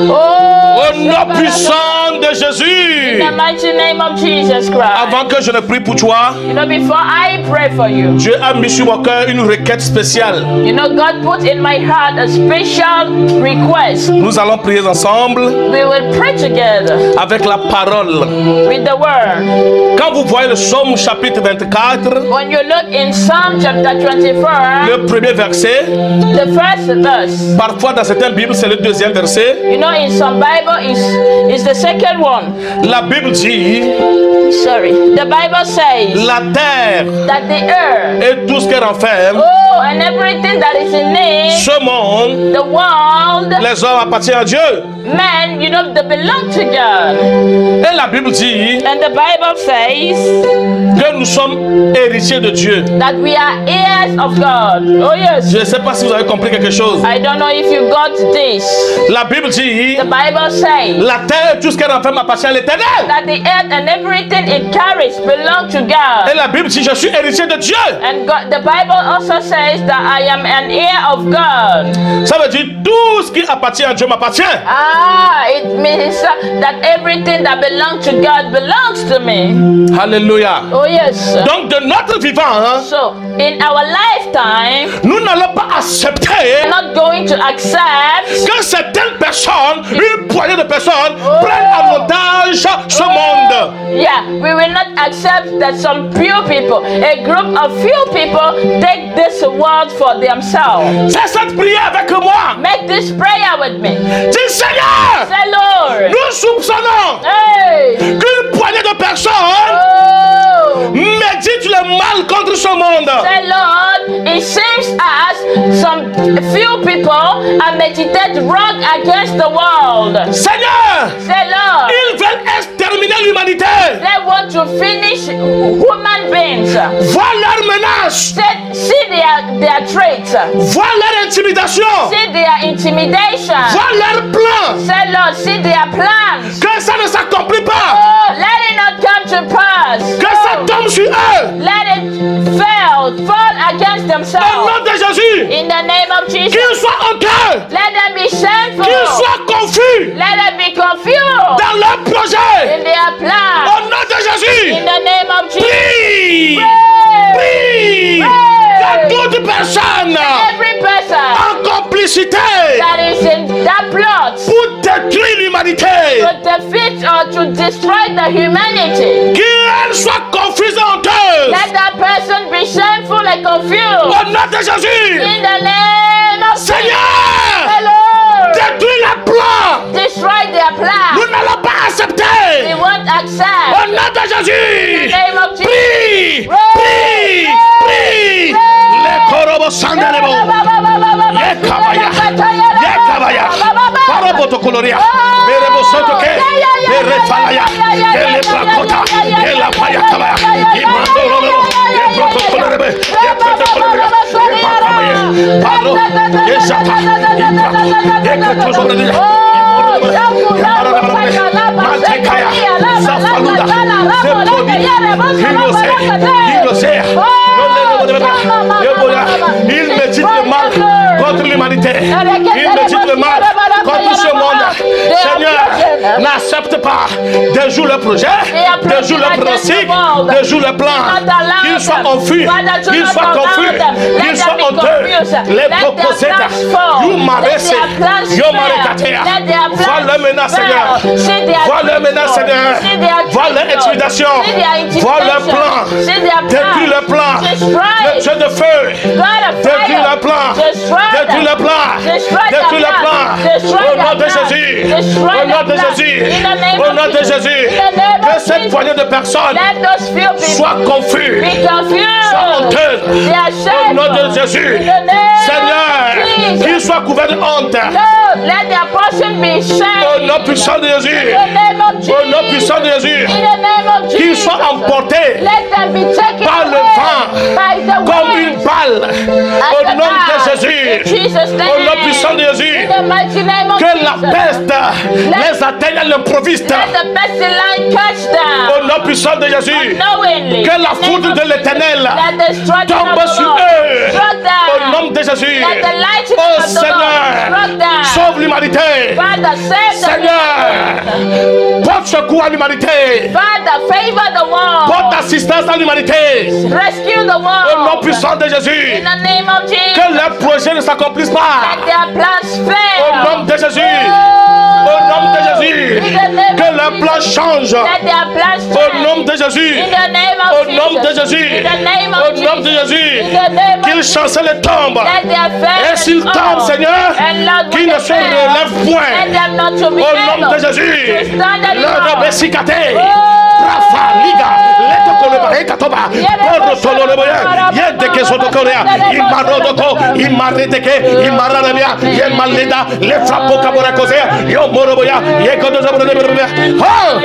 Oh, Au nom puissant de Jésus. in the mighty name of Jesus Christ. Avant que je ne prie pour toi, You know, before I pray for you, Dieu a mis sur mon cœur une requête spéciale. you know, God put in my heart a special request. Nous allons prier ensemble We will pray together avec la parole. with the word. Quand vous voyez le Psaume chapitre 24, When you look in Psalm chapter 24, le premier verset, the first verse, parfois dans certaines Bibles c'est le deuxième verset, you know, in some Bible is the second one. la Bible dit, Sorry. The Bible says la terre that the earth, et tout ce qu'elle renferme, oh, and everything that is in it, ce monde, the world, les hommes appartiennent à Dieu. men, you know, they belong to God. Et la Bible dit And the Bible says que nous sommes héritiers de Dieu. that we are heirs of God. Oh yes. Je ne sais pas si vous avez compris quelque chose. I don't know if you got this. La Bible dit, The Bible says la terre et tout ce qu'elle renferme appartient à l'Éternel. that the earth and everything it carries belong to Et God. la Bible dit, je suis héritier de Dieu. And God, the Bible also says that I am an heir of God. Ça veut dire tout ce qui appartient à Dieu m'appartient. Ah, it means that everything that belongs to God belongs to me. Alléluia. Oh yes. Donc de notre vivant, hein, So in our lifetime, nous n'allons pas accepter we're not going to accept que certaines personnes, une poignée de personnes, prennent en otage ce monde. Yeah, we will not accept that some few people, a group of few people, take this world for themselves. Fais cette prière avec moi. Make this prayer with me. Dis Seigneur, Say, Lord, nous soupçonnons hey, qu'une poignée de personnes oh, méditent le mal contre ce monde. say, Lord, it seems as some few people are meditating wrong against the world. Seigneur, Say, Lord, ils veulent exterminer l'humanité. they want to finish human beings. Vois leurs menaces, See their traits. vois leur intimidation, See their intimidation. vois leurs plans. Say, Lord, see their plans. Que ça ne s'accomplit pas, Oh, let it not come to pass. que ça tombe sur eux. Let it fall against Au themselves. nom de Jésus, In the name of Jesus. qu'ils soient honteux, Let them be shameful. qu'ils soient confus Let them be confused dans leur projet. in their Au plans. nom de Jésus, In the name of Jesus. prie, prie, que toute personne Every person en complicité that is in that plot pour détruire l'humanité, to defeat or to destroy the humanity, qu'elle soit confuse et honteuse. let that person be shameful and confused. Au nom de Jésus, In the name of Jesus. Seigneur, Lord, détruis le plan. destroy their plan. Nous n'allons pas We accepter. won't Au accept. nom de Jésus, In the name of Jesus. prie, prie, prie. Les corobos sandelebo. Yekabaya, Yekabaya, Paroboto Coloria, Berebo Sotoke, Berefalaya, Elebracota, Elapaya Kabaya, Imandoro, Yebroto Colorebe, Yebroto Coloria, Yebakabaya, Paro, Yesata, Yekatozoria, Mantekaya, Zafaluda, Zepodi, Hirose, Hirose, Il médite le mal contre l'humanité. Il médite le mal contre ce monde. Seigneur, n'accepte pas de jouer le projet, de jouer le pronostic, de jouer le plan. Qu'il soit confus, qu'il soit confus, qu'il soit honteux. Les proposés, you marese, you marekatea. Vois le menace, Seigneur. Vois le menace, Seigneur. Vois l'intimidation. Vois le plan. Détruis le plan. Le Dieu de feu. Détruis le plan. Détruis le plan. Détruis le plan. Au nom de Jésus. Au nom de Jésus. Au nom de Jésus. Que cette poignée de personnes soit confus. Soit honteux. Au nom de Jésus. Seigneur, qu'il soit couvert de honte. Au nom puissant de Jésus. Au nom puissant de Jésus. Qu'il soit emporté par le vent comme une balle. Au nom de Jésus. Au nom puissant de Jésus. Que la peste les atteigne à l'improviste. Au nom puissant de Jésus. Que la foudre de l'Éternel tombe sur eux. Au nom de Jésus. Oh Seigneur, sauve l'humanité. Seigneur, porte secours à l'humanité. Porte assistance à l'humanité. Au nom puissant de Jésus. Que leurs projets ne s'accomplissent pas. Au nom de Jésus. Au nom de Jésus. Que leurs plans changent. Au nom de Jésus. Au nom de Jésus. Au nom de Jésus. Qu'ils chancellent et tombent. Et s'ils tombent, Seigneur, qu'ils ne se relèvent point. Au nom de Jésus. Le Bessikate. Rafa, Liga, Leto Katoba, Porto Toloboya, Yedeke Sotokorea, Imarodoko, Imareteke, Imarabia, Yemaleda, Le Frapo Caborakosea, Yomoroboya, Yekodozabia. Oh,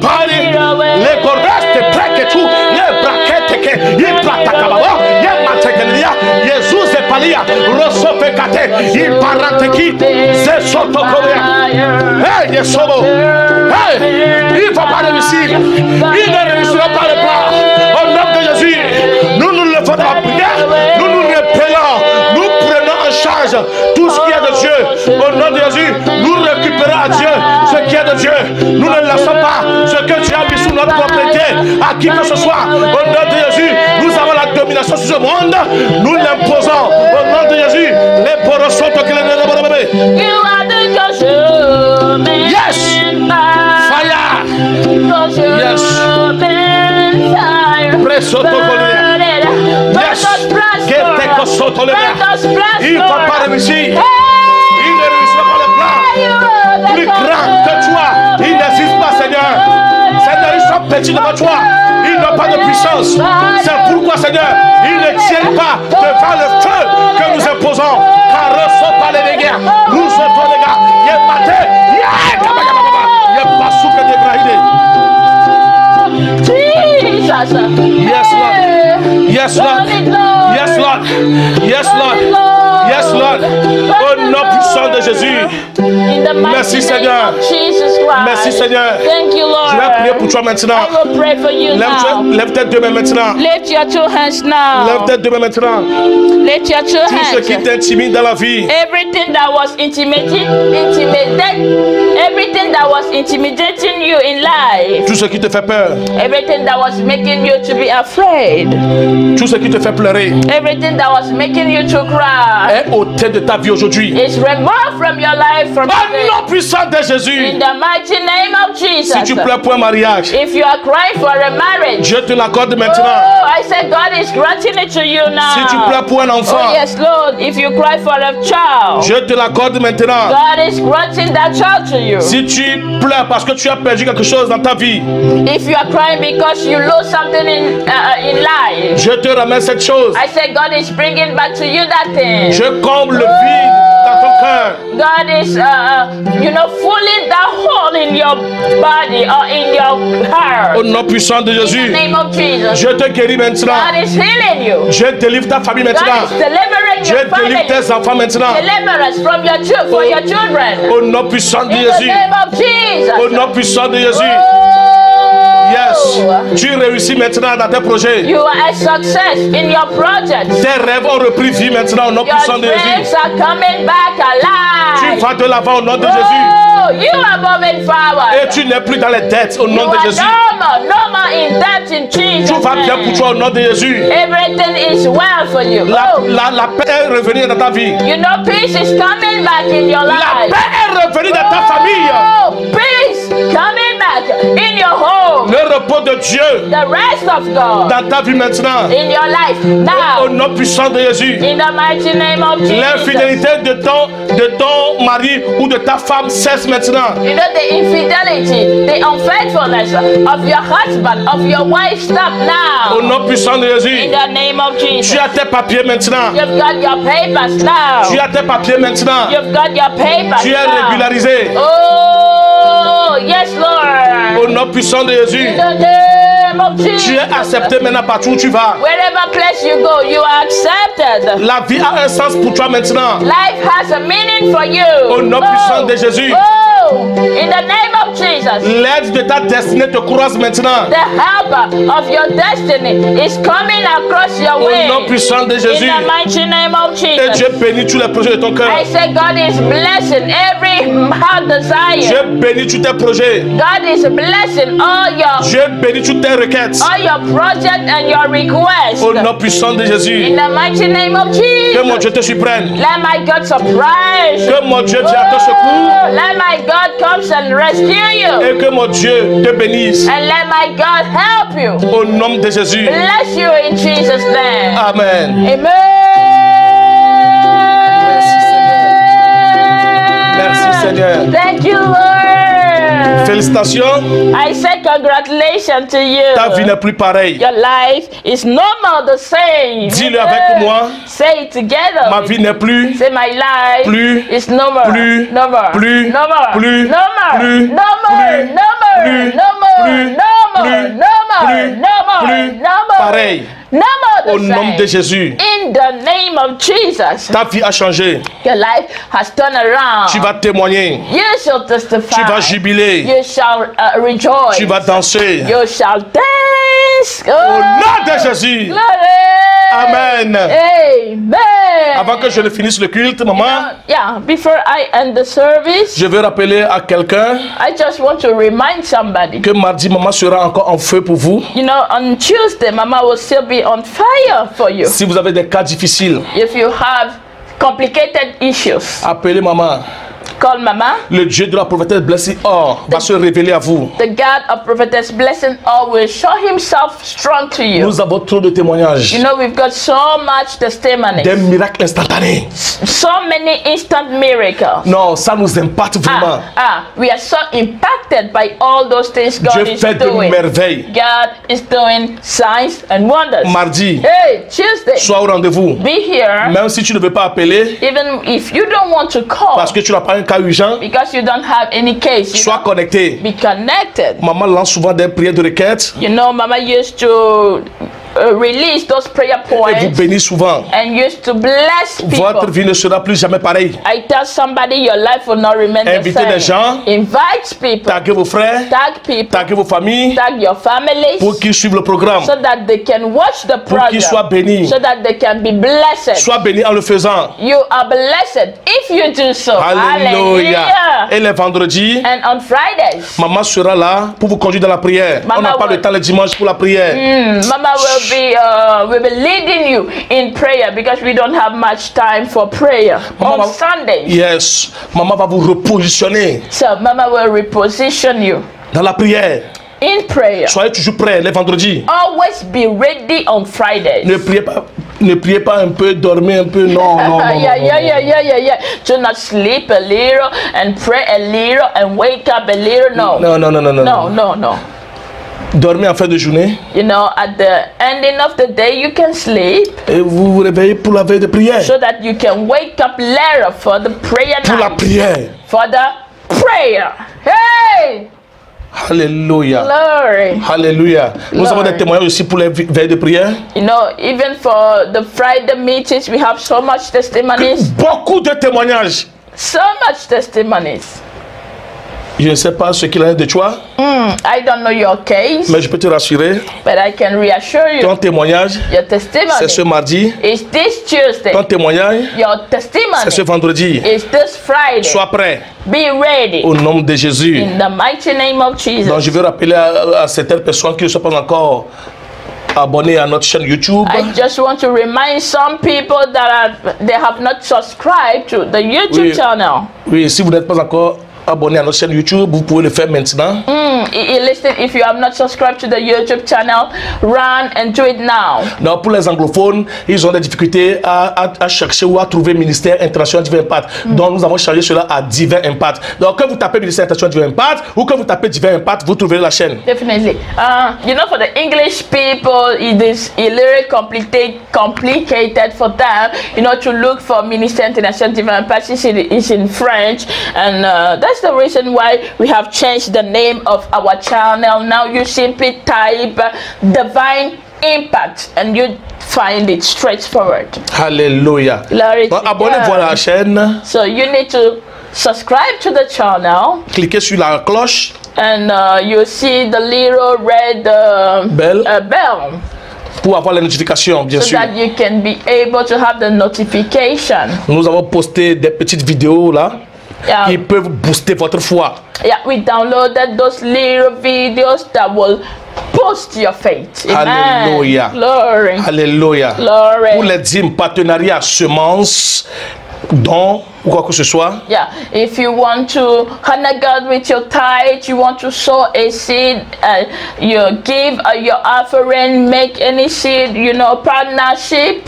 Pali, Le Cordaste, Praketu, Le Braketeke, Ipratakababa, Yematekelia, Jesus e Palia, Rosopekate, Iparateki, Zesotokorea. Hey, Yesobo, hey, il ne va pas réussir. Il ne réussira pas le plan. Au nom de Jésus, nous nous levons dans la prière, nous nous répétons, nous prenons en charge tout ce qui est de Dieu. Au nom de Jésus, nous récupérons à Dieu ce qui est de Dieu. Nous ne laissons pas ce que tu as mis sous notre propriété à qui que ce soit. Au nom de Jésus, nous avons la domination sur ce monde. Nous l'imposons. Au nom de Jésus, les poros sont au clé de bébé. Yes! Fire! Yes. Presso tocolia. Yes. Get te cosotolia. Il ne va pas réussir. Il ne réussira pas le plan. Plus grand que toi. Il n'existe pas, Seigneur. Seigneur, ils sont petits devant toi. Ils n'ont pas de puissance. C'est pourquoi, Seigneur, ils ne tiennent pas devant le feu que nous imposons. Car ne sont pas les dégâts. Nous sommes les gars. Il est maté. Il est pas souffle de brahider. Yes, Lord. Yes, Lord. Yes, Lord. Yes, Lord. Yes, Lord. Au nom puissant de Jésus. Merci, Seigneur. Merci, Seigneur. Thank you, Lord. Je vais prier pour toi maintenant. I will pray for you now. Lève tes deux mains maintenant. Lift your two hands now. Lève tes deux mains maintenant. Lift your two Tout ce qui hands. t'intimide dans la vie. Everything that was intimidating you in life. Tout ce qui te fait peur. Everything that was making you to be afraid. Tout ce qui te fait pleurer. Everything that was making you to cry. Est ôté de ta vie aujourd'hui. Is removed from your life from Au today. nom puissant de Jésus. In the mighty name of Jesus. Si tu pleures pour un mariage, If you are crying for a marriage. Dieu te l'accorde maintenant. Oh, I said God is granting it to you now. Si tu pleures pour un enfant, Oh yes, Lord. If you cry for a child. Dieu te l'accorde maintenant. God is granting that child to you. Si tu pleures parce que tu as perdu quelque chose dans ta vie, If you are crying because you lost something in life. Dieu te ramène cette chose. I said God is bringing back to you that thing. Je comble le vide dans ton cœur. God is, filling that hole in your body or in your heart. Au nom puissant de In the Jésus, name of Jesus. Dieu te guérit maintenant. God is healing you. Dieu délivre ta famille God maintenant. is delivering Dieu your délivre family. tes enfants maintenant. Deliverance from your children, for your children. Au nom puissant de In the Jésus. name of Jesus. Au nom puissant de Jésus. Yes. Tu réussis maintenant dans tes projets. You are a success in your project. Tes rêves ont repris vie maintenant au nom puissant de Your Jésus. dreams are coming back Tu alive. vas de l'avant au nom de Jésus. Oh, you are moving forward. Et tu n'es plus dans les dettes au You nom de are Jésus. no more in debt in Jesus' Tout va bien pour name. toi au nom de Jésus. Everything is well for you. La, Oh, la paix est revenue dans ta vie. you know peace is coming back in your La life. paix est revenue dans ta famille. Oh, peace coming back in your home. Le repos de Dieu The rest of God dans ta vie maintenant. in your life Au now. nom puissant de Jésus. In the mighty name of Jesus. L'infidélité de ton mari ou de ta femme cesse maintenant. You know the infidelity, the unfaithfulness of your husband, of your wife, stop Au now. nom puissant de In Jésus. the name of Jesus. Tu as tes papiers maintenant. You've got your papers Tu now. as tes papiers maintenant. You've got your papers Tu es now. régularisé. Oh, yes, Lord. Au nom puissant de In Jésus. the name of Jesus. Tu es accepté maintenant partout où tu vas. Wherever place you go, you are accepted. La vie a un sens pour toi maintenant. Life has a meaning for you. Au nom puissant de Jésus. Oh, in the name of Jesus. L'aide de ta destinée te croise maintenant. The helper of your destiny is coming across your Au way. nom puissant de In Jésus. the mighty name of Et Jesus. Dieu bénit tous les projets de ton cœur. I say God is blessing every heart desire. Dieu bénit tous tes projets. God is blessing Dieu bénit toutes tes requêtes. all your project and your request. Au nom puissant de Jésus. In the mighty name of Que mon Jesus. Dieu te surprenne. Let my God surprise you. Que mon Dieu vienne à ton secours. Oh, let my God comes and rescue you. Et que mon Dieu te bénisse. And let my God help you. Au nom de Jésus. Bless you in Jesus' name. Amen. Amen. Merci Seigneur. Thank you, Lord. Félicitations. I say congratulations to you. Ta vie n'est plus pareille. Your life is no more the same. Dis-le avec moi. Say it together. Ma vie n'est plus. Say my life Plus. is no more. Plus. No more. Plus. No more. Plus. No more. Plus. No more. Plus. No more. Plus. No more. Plus. No more. Plus. No more. Plus. No more. Plus. No more. Pareil. No more the Au nom same. de Jésus. In the name of Jesus. Ta vie a changé. Your life has turned around. Tu vas témoigner. You shall testify. Tu vas jubiler. You shall rejoice. Tu vas danser. You shall dance. Au nom de Jésus. Glory. Amen. Amen. Avant que je ne finisse le culte, maman, Yeah, before I end the service, je veux rappeler à quelqu'un I just want to remind somebody. que mardi, maman sera encore en feu pour vous. You know, on Tuesday, Mama will still be on fire for you. Si vous avez des cas difficiles, If you have complicated issues, appelez maman. call Mama. Le Dieu de la prophétesse Blessing Or va se révéler à vous. The God of Prophetess Blessing all will show himself strong to you. Nous avons trop de témoignages. You know, we've got so much testimony. Des miracles instantanés. So many instant miracles. Non, ça nous impacte vraiment. We are so impacted by all those things God Dieu is fait de doing. merveilles. God is doing signs and wonders. Mardi, Hey, Tuesday, sois au rendez-vous. be here. Même si tu ne veux pas appeler, Even if you don't want to call parce que tu n'as pas un cas urgent, because you don't have any case, you sois know, connecté. be connected. Maman lance souvent des prières de requête You know, Mama used to release those prayer et vous points bénit souvent. and used to bless Votre people. vie ne sera plus jamais pareille. I tell somebody your life will not remain the Invitez des same. gens. Invite people. Taguez vos frères, Tag people. taguez vos familles Tag your families. pour qu'ils suivent le programme. So that they can watch the Pour qu'ils soient program. bénis. So that they can be blessed. Sois béni en le faisant. You are blessed if you do so. Alléluia. Hallelujah. Et les vendredis, And on Fridays, maman sera là pour vous conduire dans la prière. On Maman n'a pas will- le temps le dimanche pour la prière. Mama will be leading you in prayer because we don't have much time for prayer Mama on va- Sundays. Yes. Maman va vous repositionner So Mama will reposition you dans la prière. in prayer. Soyez toujours prêts les vendredis. Always be ready on Fridays. Ne priez pas un peu, dormez un peu. Non, non, non. non, yeah, non, yeah, non. yeah, yeah, yeah, yeah. Do not sleep a little and pray a little and wake up a little. No. Non, non, non, non, non. No, no, no. Dormez en fin de journée You know, at the ending of the day, you can sleep et vous vous réveillez pour la veille de prière. so that you can wake up later for the prayer Pour la night. prière. For the prayer. Hey! Alléluia. Glory. Alléluia. Nous avons des Glory. témoignages aussi pour les veilles de prière. You know, even for the Friday meetings, we have so much testimonies. Beaucoup de témoignages. So much testimonies. Je ne sais pas ce qu'il en est de toi, I don't know your case, mais je peux te rassurer. but I can reassure you. Ton témoignage, Your c'est ce testimony mardi. is this Tuesday. Ton témoignage, Your c'est ce testimony vendredi. is this Friday. Sois prêt Be ready au nom de Jésus. in the mighty name of Donc, Jesus. je veux rappeler à certaines personnes qui ne sont pas encore abonnées à notre chaîne YouTube. I just want to remind some people that they have not subscribed to the YouTube Oui. channel. Oui, si vous n'êtes pas encore abonné à notre chaîne YouTube, vous pouvez le faire maintenant. Listen, if you have not subscribed to the YouTube channel, run and do it now. Donc, pour les anglophones, ils ont des difficultés à chercher ou à trouver Ministère International Divin Impact. Donc, nous avons changé cela à Divin Impact. Donc, quand vous tapez Ministère International Divin Impact ou que vous tapez Divin Impact, vous trouverez la chaîne. Definitely. You know, for the English people, it is a little complicated for them, you know, to look for Minister International Divine Impact. It's in French, and that's the reason why we have changed the name of our channel. Now you simply type Divine Impact and you find it straightforward. Alléluia. Glory Donc, to abonnez-vous à la God. chaîne, So you need to subscribe to the channel, cliquez sur la cloche, and you see the little red belle, bell, pour avoir les notifications, bien so sûr. that you can be able to have the notification. Nous avons posté des petites vidéos là qui Yeah, peuvent booster votre foi. yeah, we downloaded those little videos that will boost your faith. Amen. Hallelujah. Glory. Alléluia. Glory. Pour les dîmes, partenariats, semences, dons ou quoi que ce soit, Yeah, if you want to honor God with your tithe, you want to sow a seed, you give your offering, make any seed, you know, partnership,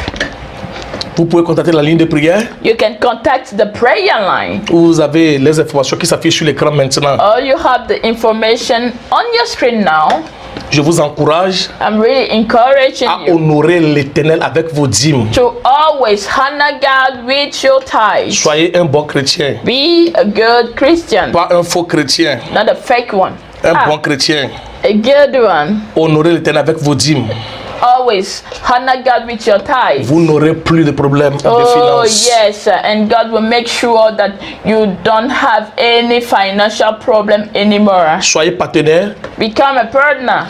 vous pouvez contacter la ligne de prière. you can contact the prayer line. Vous avez les informations qui s'affichent sur l'écran maintenant. Or you have the information on your screen now. Je vous encourage I'm really encouraging à you honorer l'Éternel avec vos dîmes. to always honor God with your tithe. Soyez un bon chrétien, Be a good Christian, pas un faux chrétien, not a fake one. un bon chrétien. A good one. Honorez l'Éternel avec vos dîmes. Always honor God with your tithe. Vous n'aurez plus de problèmes de Oh finances. yes, and God will make sure that you don't have any financial problem anymore. Soyez partenaire Become a partner,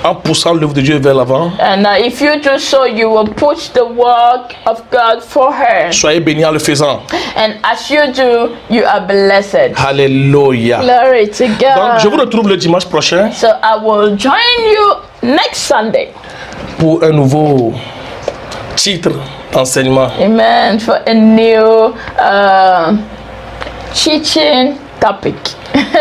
en poussant l'œuvre de Dieu vers l'avant. and if you do so, you will push the work of God for her. Soyez bénis en le faisant. And as you do, you are blessed. Alléluia. Glory to Donc, je vous God. retrouve le dimanche prochain So I will join you next Sunday. pour un nouveau titre d'enseignement. Amen. For a new teaching topic.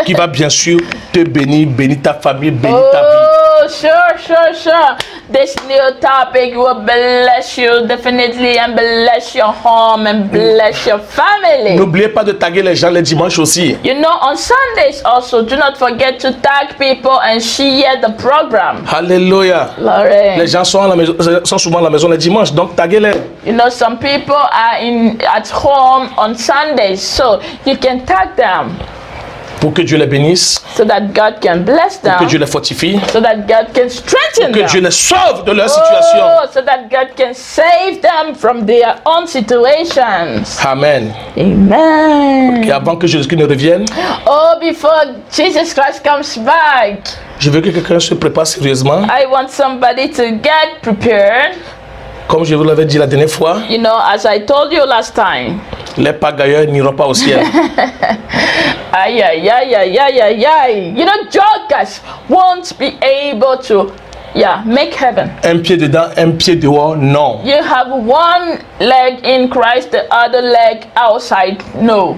Qui va bien sûr te bénir, bénir ta famille, bénir ta vie. Oh, sure. This new topic will bless you definitely, and bless your home, and bless your family. N'oubliez pas de taguer les gens les dimanches aussi. You know, on Sundays also, do not forget to tag people and share the program. Alléluia. Les Glory. gens sont, à la maison, sont souvent à la maison les dimanches, donc taguez-les. You know, some people are at home on Sundays, so you can tag them Pour que Dieu les bénisse, so that God can bless que them, Dieu les fortifie, so that God can strengthen que Dieu them. les sauve de leur situation. Oh, so that God can save them from their own situations. Amen. Amen. Et avant que Jésus-Christ ne revienne, Oh, before Jesus Christ comes back, je veux que quelqu'un se prépare sérieusement. I want somebody to get prepared. Comme je vous l'avais dit la dernière fois, You know, as I told you last time. les pagailleurs n'iront pas au ciel. Ay. You know, jokers won't be able to, make heaven. Un pied dedans, un pied dehors, non. You have one leg in Christ, the other leg outside. No.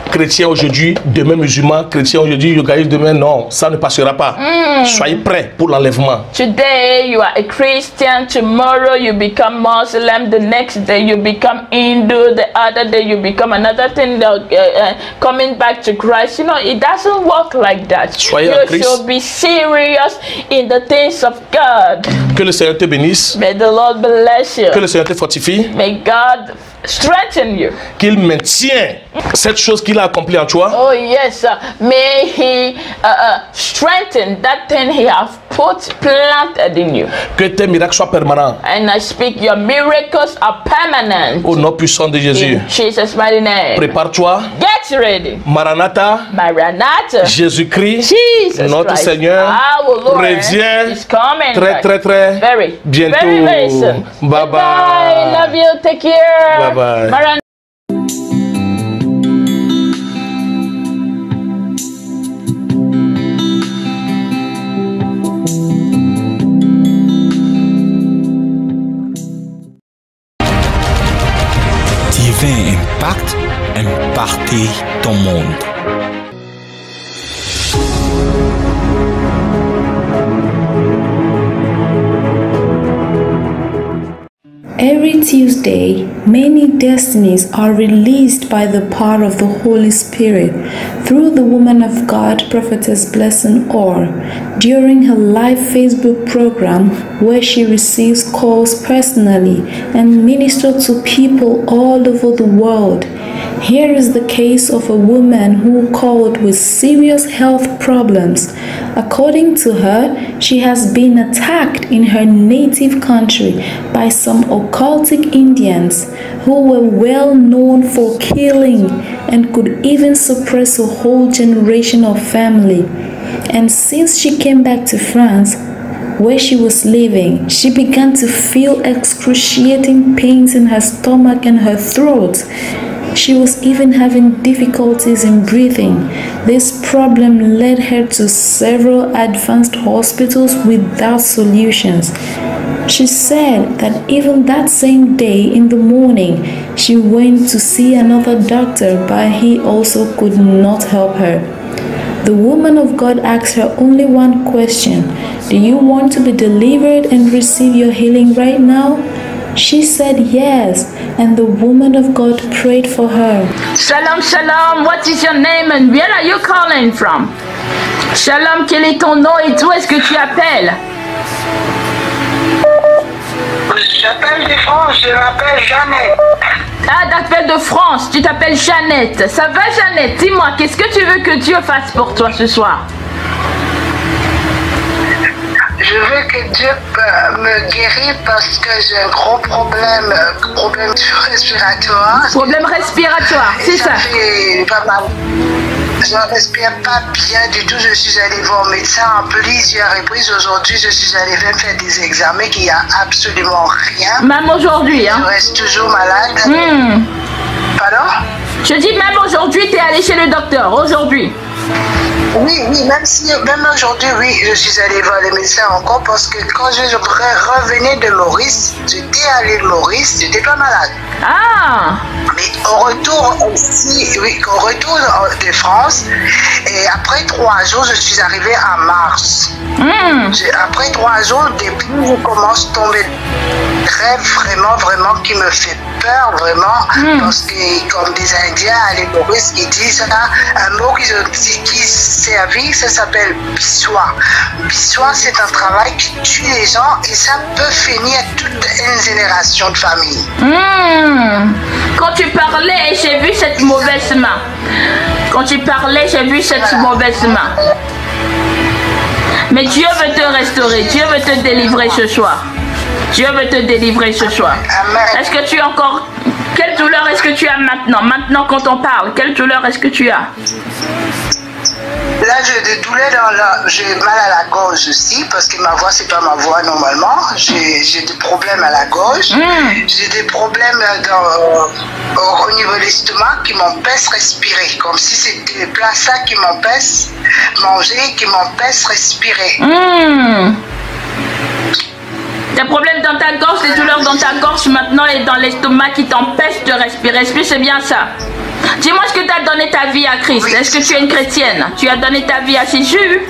Chrétien aujourd'hui, demain musulman, chrétien aujourd'hui, yogaïste demain, non, ça ne passera pas. Soyez prêts pour l'enlèvement. Today you are a Christian, tomorrow you become Muslim, the next day you become Hindu, the other day you become another thing, coming back to Christ. You know, it doesn't work like that. Soyez en You Christ. should be serious in the things of God. Que le Seigneur te bénisse, May the Lord bless que you. le Seigneur te fortifie, May God strengthen you. qu'il maintient cette chose qu'il a accomplie en toi. Oh yes, may He strengthen that thing He has put planted in you. Que tes miracles soient permanents. And I speak your miracles are permanent. Au nom puissant de Jésus. In Jesus' mighty name. Prépare-toi. Get ready. Maranatha. Maranatha. Jésus-Christ. Jesus Notre Christ. Seigneur. Our Lord revient is coming très, très, très very, bientôt. very, very soon. Bye bye. Bye. Love you. Take care. Bye bye. Maranatha. Divin Impact, impacter ton monde. Every Tuesday, many destinies are released by the power of the Holy Spirit through the woman of God, Prophetess Blessing Orr, during her live Facebook program where she receives calls personally and ministers to people all over the world. Here is the case of a woman who called with serious health problems. According to her, she has been attacked in her native country by some occultic Indians who were well known for killing and could even suppress a whole generation of family. And since she came back to France, where she was living, she began to feel excruciating pains in her stomach and her throat. She was even having difficulties in breathing. This problem led her to several advanced hospitals without solutions. She said that even that same day in the morning, she went to see another doctor, but he also could not help her. The woman of God asked her only one question: do you want to be delivered and receive your healing right now? She said yes, and the woman of God prayed for her. Shalom, shalom. What is your name and where are you calling from? Shalom, quel est ton nom et d'où est-ce que tu appelles? J'appelle de France, je m'appelle Jeannette. Ah, t'appelles de France, tu t'appelles Jeannette. Ça va, Jeannette? Dis-moi, qu'est-ce que tu veux que Dieu fasse pour toi ce soir? Je veux que Dieu me guérisse parce que j'ai un gros problème respiratoire. Problème respiratoire, c'est ça. Fait pas mal. Je ne respire pas bien du tout. Je suis allée voir un médecin en plusieurs reprises. Aujourd'hui, je suis allée faire des examens qui n'y a absolument rien. Même aujourd'hui, hein? Je reste toujours malade. Pardon? Je dis même aujourd'hui, tu es allé chez le docteur. Aujourd'hui. Oui, même aujourd'hui, oui, je suis allée voir le médecin encore parce que quand je revenais de Maurice, j'étais allée de Maurice, j'étais pas malade. Ah! Mais au retour aussi, oui, au retour de France, et après 3 jours, je suis arrivée en mars. Après 3 jours, depuis, je commence à tomber de rêve vraiment qui me fait peur, vraiment, parce que comme des Indiens à l'île Maurice qui disent un mot qui servi, ça s'appelle bissoir. Bissoir, c'est un travail qui tue les gens et ça peut finir toute une génération de famille. Quand tu parlais, j'ai vu cette mauvaise main. Quand tu parlais, j'ai vu cette mauvaise main. Mais Dieu veut te restaurer, Dieu veut te délivrer ce soir. Dieu veut te délivrer ce soir. Est-ce que tu as encore... Quelle douleur est-ce que tu as maintenant? Maintenant, quand on parle, quelle douleur est-ce que tu as? Là, j'ai des douleurs j'ai mal à la gorge aussi, parce que ma voix, c'est pas ma voix normalement. J'ai des problèmes à la gorge. J'ai des problèmes au niveau de l'estomac qui m'empêchent de respirer. Comme si c'était des plats ça qui m'empêchent de manger, qui m'empêchent de respirer. Des problèmes dans ta gorge, des douleurs dans ta gorge maintenant et dans l'estomac qui t'empêchent de respirer. Est-ce que c'est bien ça? Dis-moi, est-ce que tu as donné ta vie à Christ? Est-ce que tu es une chrétienne? Tu as donné ta vie à Jésus?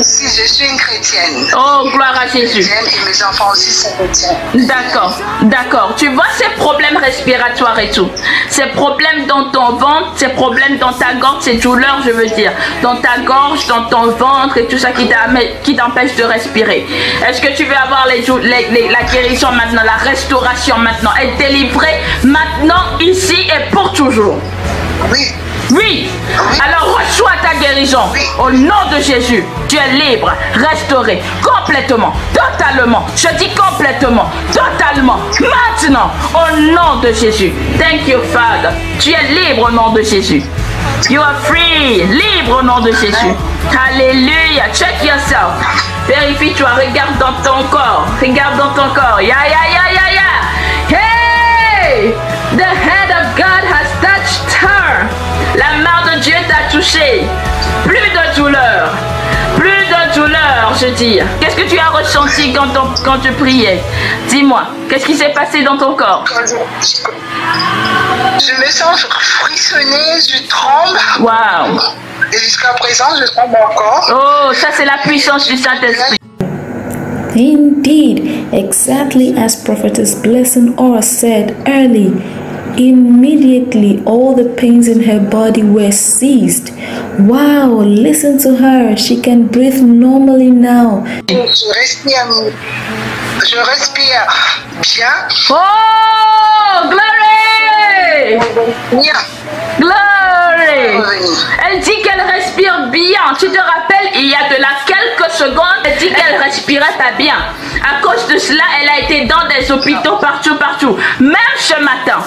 Si, je suis une chrétienne. Oh, gloire à Jésus. Et mes enfants aussi sont chrétiens. D'accord, d'accord. Tu vois ces problèmes respiratoires et tout. Ces problèmes dans ton ventre, ces problèmes dans ta gorge, ces douleurs, je veux dire. Dans ta gorge, dans ton ventre et tout ça qui t'empêche de respirer. Est-ce que tu veux avoir la guérison maintenant, la restauration maintenant, être délivré maintenant, ici et pour toujours? Oui. Oui. Alors reçois ta guérison. Au nom de Jésus, tu es libre, restauré, complètement, totalement. Je dis complètement, totalement, maintenant, au nom de Jésus. Thank you, Father. Tu es libre au nom de Jésus. You are free, libre au nom de Jésus. Alléluia. Check yourself. Vérifie-toi, regarde dans ton corps. Regarde dans ton corps. Ya, ya, ya, ya, ya. Hey! The hand of God has touched her. La main de Dieu t'a touché. Plus de douleur. Plus de douleur, je dis. Qu'est-ce que tu as ressenti quand tu priais? Dis-moi, qu'est-ce qui s'est passé dans ton corps? Je me sens frissonner, je tremble. Wow. Et jusqu'à présent, je tremble encore. Oh, ça c'est la puissance du Saint-Esprit. Indeed, exactly as Prophetess Blessing Orr said early, immediately all the pains in her body were ceased. Wow, listen to her. She can breathe normally now. Je respire bien. Oh, glory! Glory! Elle dit qu'elle respire bien. Tu te rappelles, il y a de là quelques secondes, elle dit qu'elle respirait pas bien. À cause de cela, elle a été dans des hôpitaux partout. Même ce matin,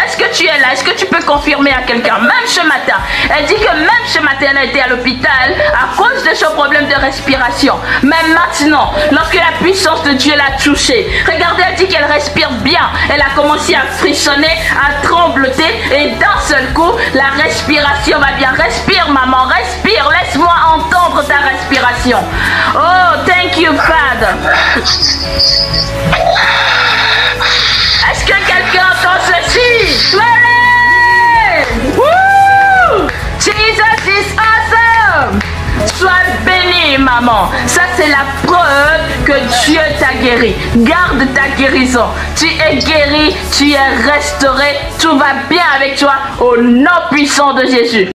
est-ce que tu es là? Est-ce que tu peux confirmer à quelqu'un? Même ce matin, elle dit que même ce matin, elle a été à l'hôpital à cause de ce problème de respiration. Mais maintenant, lorsque la puissance de Dieu l'a touchée, regardez, elle dit qu'elle respire bien. Elle a commencé à frissonner, à trembloter et d'un seul coup, la respiration va bien. Respire, maman, respire. Laisse-moi entendre ta respiration. Oh, thank you, Father. Est-ce que quelqu'un entend ceci? Glory! Woo! Jesus is awesome! Sois béni, maman. Ça, c'est la preuve que Dieu t'a guéri. Garde ta guérison. Tu es guéri, tu es restauré. Tout va bien avec toi au nom puissant de Jésus.